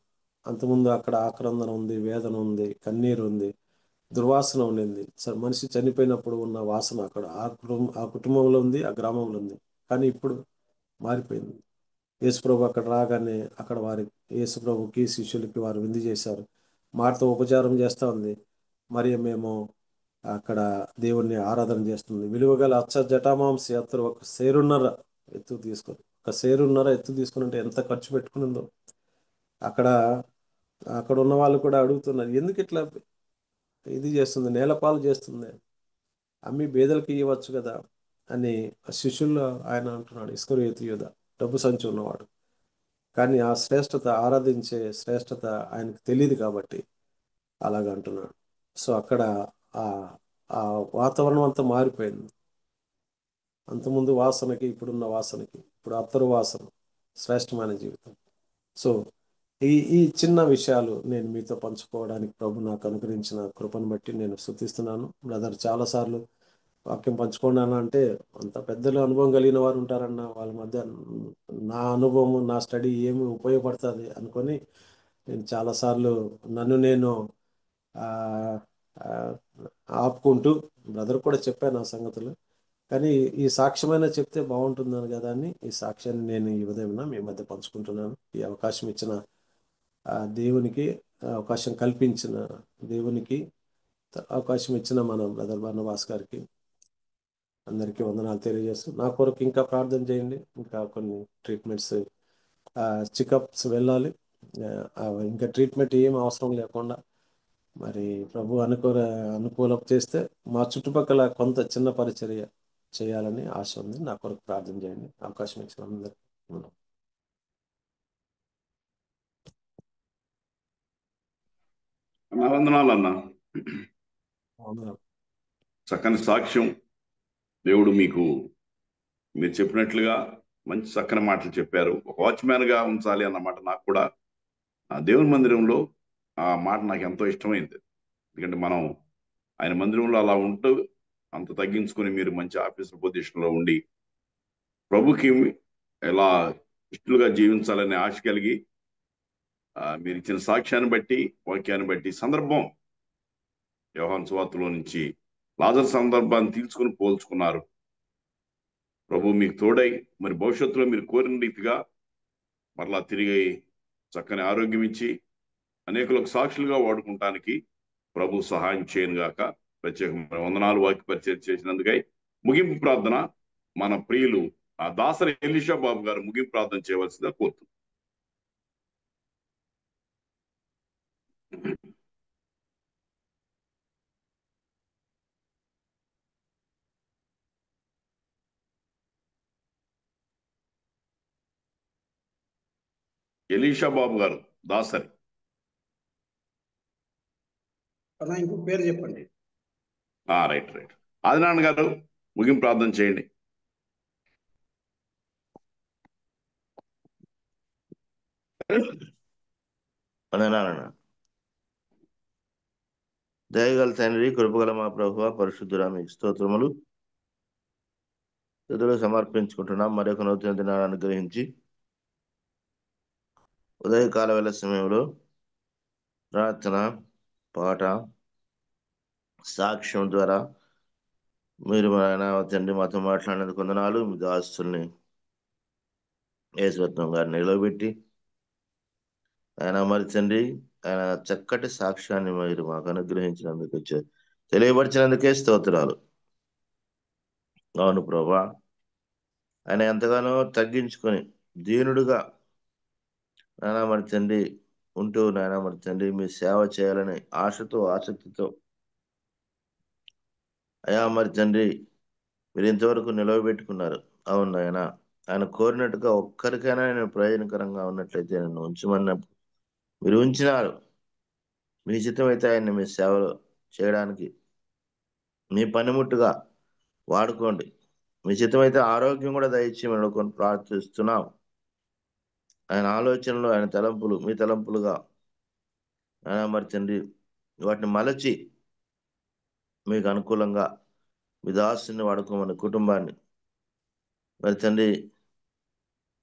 D: అంతకుముందు అక్కడ ఆక్రందన ఉంది, వేదన ఉంది, కన్నీరు ఉంది, దుర్వాసన ఉండింది. మనిషి చనిపోయినప్పుడు ఉన్న వాసన అక్కడ ఆ కుటుంబంలో ఉంది, ఆ గ్రామంలో ఉంది. కానీ ఇప్పుడు మారిపోయింది. యేసుప్రభు అక్కడ రాగానే అక్కడ యేసుప్రభుకి శిష్యులకి వారు విందు చేశారు. మాటతో ఉపచారం చేస్తూ ఉంది. మరి మేము అక్కడ దేవుణ్ణి ఆరాధన చేస్తుంది. విలువగల అచ్చ జటామాంసి అత్తరు ఒక సేరున్నర ఎత్తు తీసుకొని, ఒక సేరున్నర ఎత్తు తీసుకుని అంటే ఎంత ఖర్చు పెట్టుకునిందో. అక్కడ ఉన్న వాళ్ళు కూడా అడుగుతున్నారు, ఎందుకు ఇట్లా ఇది చేస్తుంది, నేలపాలు చేస్తుంది, అమ్మి బేదలకు ఇవ్వచ్చు కదా అని శిష్యుల్లో ఆయన అంటున్నాడు. ఇస్కరియోతు యూదా, డబ్బు సంచి ఉన్నవాడు. కానీ ఆ శ్రేష్టత, ఆరాధించే శ్రేష్టత ఆయనకు తెలియదు కాబట్టి అలాగ అంటున్నాడు. సో అక్కడ ఆ ఆ వాతావరణం అంతా మారిపోయింది. అంతకుముందు వాసనకి ఇప్పుడున్న వాసనకి, ఇప్పుడు అత్తరు వాసన, శ్రేష్టమైన జీవితం. సో ఈ చిన్న విషయాలు నేను మీతో పంచుకోవడానికి ప్రభు నాకు అనుగ్రహించిన కృపను బట్టి నేను స్తుతిస్తున్నాను. బ్రదర్ చాలాసార్లు వాక్యం పంచుకున్నాను అంటే అంత పెద్దలు అనుభవం కలిగిన వారు ఉంటారన్న వాళ్ళ మధ్య నా అనుభవం, నా స్టడీ ఏమి ఉపయోగపడుతుంది అనుకొని నేను చాలాసార్లు నన్ను నేను ఆ, ఆ, ఆపుకుంటూ బ్రదర్ కూడా చెప్పాను ఆ సంగతులు. కానీ ఈ సాక్ష్యమైనా చెప్తే బాగుంటుందని కదా అని ఈ సాక్ష్యాన్ని నేను ఈ ఉదయం మీ మధ్య పంచుకుంటున్నాను. ఈ అవకాశం ఇచ్చిన దేవునికి, అవకాశం కల్పించిన దేవునికి, అవకాశం ఇచ్చిన మన బ్రదర్ బర్నబాస్ గారికి అందరికీ వందనాలు తెలియజేస్తూ, నా కొరకు ఇంకా ప్రార్థన చేయండి. ఇంకా కొన్ని ట్రీట్మెంట్స్, చెకప్స్ వెళ్ళాలి. ఇంకా ట్రీట్మెంట్ ఏం అవసరం లేకుండా మరి ప్రభు అనుకూలం చేస్తే మా చుట్టుపక్కల కొంత చిన్న పరిచర్య చేయాలని ఆశ ఉంది. నా కొరకు ప్రార్థన చేయండి. అవకాశం ఇచ్చిన అందరికీ
A: వందనాలు అన్న.
D: వందనాలు.
A: చక్కని సాక్ష్యం. దేవుడు మీరు చెప్పినట్లుగా మంచి చక్కని మాటలు చెప్పారు. ఒక వాచ్మ్యాన్ గా ఉంచాలి అన్నమాట. నాకు కూడా ఆ దేవుని మందిరంలో ఆ మాట నాకు ఎంతో ఇష్టమైంది. ఎందుకంటే మనం ఆయన మందిరంలో అలా ఉంటూ అంత తగ్గించుకొని మీరు మంచి ఆఫీసర్ పొజిషన్ లో ఉండి ప్రభుకి ఎలా ఇష్టలుగా జీవించాలనే ఆశ కలిగి మీరు ఇచ్చిన సాక్ష్యాన్ని బట్టి, వాక్యాన్ని బట్టి, సందర్భం యోహాను సువార్తలో నుంచి లాజరు సందర్భాన్ని తీసుకుని పోల్చుకున్నారు. ప్రభు మీకు తోడై మరి భవిష్యత్తులో మీరు కోరిన రీతిగా మరలా తిరిగి చక్కని ఆరోగ్యం ఇచ్చి అనేకులకు సాక్షులుగా వాడుకుంటానికి ప్రభు సహాయం చేయను గాక. ప్రత్యేకమైన వందనాలు. వాక్య పరిచయం చేసినందుకై ముగింపు ప్రార్థన మన ప్రియులు ఆ దాసరి ఎలీషా బాబు గారు ముగింపు ప్రార్థన చేయవలసిందిగా కోరుతున్నాను. ఎలీషా బాబు గారు దాసరి.
G: ఇంకో పేరు చెప్పండి.
A: రైట్. ఆదినారాయణ గారు ముగింపు ప్రార్థన చేయండి.
H: దయగల తండ్రి, కృపగల మా ప్రభువా, పరిశుద్ధుడా, మీకు స్తోత్రములు. స్థుతులు సమర్పించుకుంటున్నాం. మరొక నూతన దినాన్ని అనుగ్రహించి ఉదయకాల వేళ సమయంలో ప్రార్థన, పాట, సాక్ష్యం ద్వారా మీరు ఆయన తండ్రి మాతో మాట్లాడినందుకు వందనాలు. మీ దాస్తుల్ని యేసురత్నం గారిని నిలబెట్టి ఆయన మరి తండ్రి ఆయన చక్కటి సాక్ష్యాన్ని మీరు మాకు అనుగ్రహించినందుకు, తెలియపరిచినందుకే స్తోత్రాలు. అవును ప్రభా, ఆయన ఎంతగానో తగ్గించుకొని దీనుడుగా నాయన మరి తండ్రి ఉంటూ నాయన మరి తండ్రి మీ సేవ చేయాలని ఆశతో, ఆసక్తితో అయా మరి తండ్రి మీరు ఇంతవరకు నిలవబెట్టుకున్నారు. అవును ఆయన కోరినట్టుగా ఒక్కరికైనా నేను ప్రయోజనకరంగా ఉన్నట్లయితే నన్ను ఉంచమన్న మీరు ఉంచినారు. మీ చిత్తం అయితే ఆయన్ని మీ సేవలు చేయడానికి మీ పనిముట్టుగా వాడుకోండి. మీ చిత్తం అయితే ఆరోగ్యం కూడా దయచేసి మెడుకొని ప్రార్థిస్తున్నాం. ఆయన ఆలోచనలు, ఆయన తలంపులు మీ తలంపులుగా మరి తండ్రి వాటిని మలచి మీకు అనుకూలంగా మీ దాసుని వాడుకోమని కుటుంబాన్ని మరి తండ్రి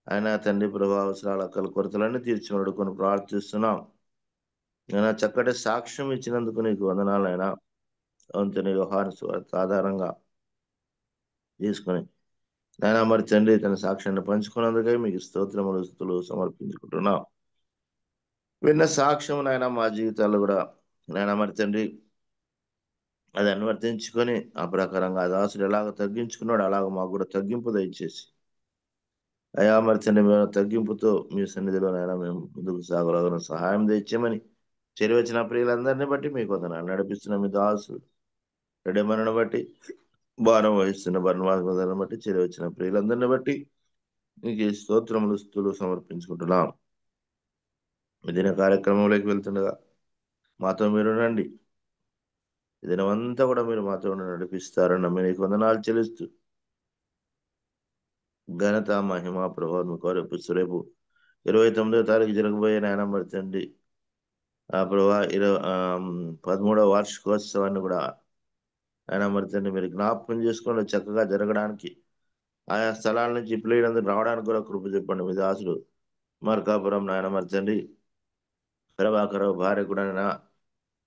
H: ఆయన తండ్రి ప్రభావ అవసరాల కొరతలన్నీ తీర్చి వాడుకొని ప్రార్థిస్తున్నాం. నేను చక్కటి సాక్ష్యం ఇచ్చినందుకు నీకు వందనాలైనా అవుతుంది. యోహాను సువార్త ఆధారంగా తీసుకొని నాయన మరి తండ్రి తన సాక్ష్యాన్ని పంచుకున్నందుకే మీకు స్తోత్రములు స్తుతులు సమర్పించుకుంటున్నాం. విన్న సాక్ష్యం నాయన మా జీవితాల్లో కూడా నాయన మరి తండ్రి అది అనువర్తించుకొని ఆ ప్రకారంగా దాసుడు ఎలాగ తగ్గించుకున్నాడు అలాగ మాకు కూడా తగ్గింపు దయచేసి అయా మరి తండ్రి మేము తగ్గింపుతో మీ సన్నిధిలో నాయన మేము ముందుకు సాగలాగిన సహాయం తెచ్చామని చేరివచ్చిన ప్రియులందరినీ బట్టి మీకు వందనాలు. నడిపిస్తున్న మీ దాసుడు రెడమనను బట్టి భారం వహిస్తున్న బర్ణవాదాన్ని బట్టి చేరివచ్చిన ప్రియులందరినీ బట్టి మీకు ఈ స్తోత్రములు స్తుతులు సమర్పించుకుంటున్నాం. ఈ దిన కార్యక్రమంలోకి వెళ్తుండగా మాతో మీరు రండి. ఈ దినమంతా కూడా మీరు మాతో నడిపిస్తారన్న మీకు వందనాలు చెల్లిస్తూ ఘనత మహిమ ప్రభావం కోరేపిస్తూ రేపు 29వ తారీఖు జరగబోయే నాయన మరి తండ్రి ఆ ప్రభా 13వ వార్షికోత్సవాన్ని కూడా ఆయన మరి తండ్రి మీరు జ్ఞాపకం చేసుకోండి. చక్కగా జరగడానికి ఆయా స్థలాల నుంచి పిల్లలందరూ రావడానికి కూడా కృప చెప్పండి. మీ దాసుడు మార్కాపురం నాయన మరి తండ్రి ప్రభాకరావు భార్య కూడా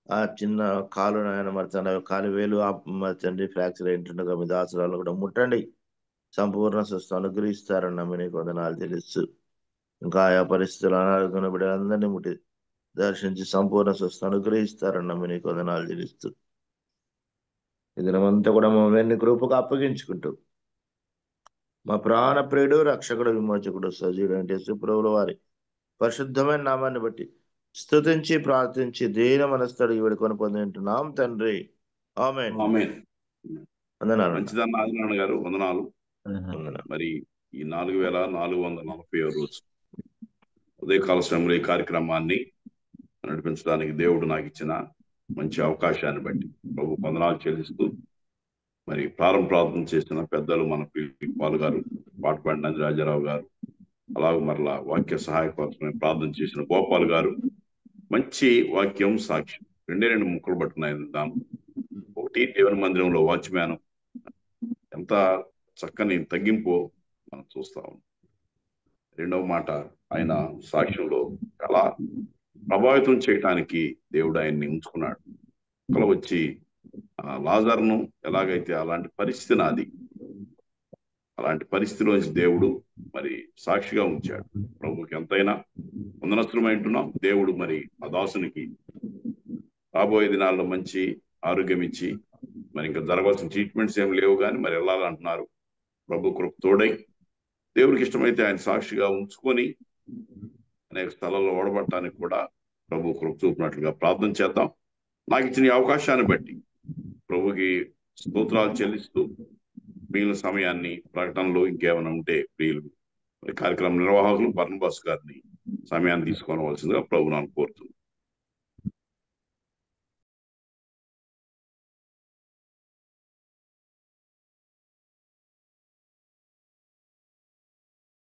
H: ఆ చిన్న కాలు నాయన మరి తండ్రి కాలు వేలు మరి తండ్రి ఫ్రాక్చర్ అయింటుండగా మీ దాసురాలను కూడా ముట్టండి, సంపూర్ణ స్వస్థ అనుగ్రహిస్తారన్న మీకు వందనాలు తెలుస్తూ ఇంకా ఆయా పరిస్థితులు అనారోగ్యం బిడ్డలందరినీ ముట్టి దర్శించి సంపూర్ణ స్వస్థ అనుగ్రహిస్తారన్న మీకు వందనాలు తెలుస్తూ ఈ దినమంతా కూడా మమ్మల్ని కృపకు అప్పగించుకుంటూ మా ప్రాణ ప్రియుడు రక్షకుడు విమోచకుడు సజీవుడు అంటే సుప్రభుల వారి పరిశుద్ధమైన నామాన్ని బట్టి స్తుతించి ప్రార్థించి దీన మనస్తడికి వేడుకొని పొందుంటున్నాం తండ్రి. ఆమేన్. వందనాలు.
A: మంచిదన్న ఆదినారాయణ గారు వందనాలు. మరి ఈ 4440 రోజు ఉదయకాల శ్రమలో ఈ కార్యక్రమాన్ని నడిపించడానికి దేవుడు నాకు ఇచ్చిన మంచి అవకాశాన్ని బట్టి ప్రభు వందనాలు చెల్లిస్తూ మరి ప్రార్థన చేసిన పెద్దలు మన పాలు గారు, పాటపాడి నందిరాజారావు గారు, అలాగే మరలా వాక్య సహాయకోసమే ప్రార్థన చేసిన గోపాల్ గారు మంచి వాక్యం సాక్ష్యం 2 ముక్కలు పట్టుకున్నాయి. దాని ఒకటి దేవుని మందిరంలో వాచ్మ్యాన్ ఎంత చక్కని తగ్గింపు మనం చూస్తాం. రెండవ మాట ఆయన సాక్ష్యంలో చాలా ప్రభావితం చేయటానికి దేవుడు ఆయన్ని ఉంచుకున్నాడు. అక్కడ వచ్చి లాజరును ఎలాగైతే అలాంటి పరిస్థితి నాది, అలాంటి పరిస్థితిలోంచి దేవుడు మరి సాక్షిగా ఉంచాడు. ప్రభుకి ఎంతైనా వందనస్తులమైంటున్నాం. దేవుడు మరి ఆ దాసునికి రాబోయే దినాల్లో మంచి ఆరోగ్యం ఇచ్చి మరి ఇంకా జరగాల్సిన ట్రీట్మెంట్స్ ఏం లేవు కానీ మరి వెళ్ళాలంటున్నారు. ప్రభు కృప తోడై దేవుడికి ఇష్టమైతే ఆయన సాక్షిగా ఉంచుకొని అనేక స్థలాల్లో ఓడబట్టడానికి కూడా ప్రభు కృప చూపినట్లుగా ప్రార్థన చేద్దాం. నాకు ఇచ్చిన ఈ అవకాశాన్ని బట్టి ప్రభుకి స్తోత్రాలు చెల్లిస్తూ మిగిలిన సమయాన్ని ప్రకటనలో ఇంకేమైనా ఉంటే ప్రియులు కార్యక్రమ నిర్వాహకులు బర్నబాస్ గారిని సమయాన్ని తీసుకోవాల్సిందిగా ప్రభు నన్ను కోరుతున్నాను.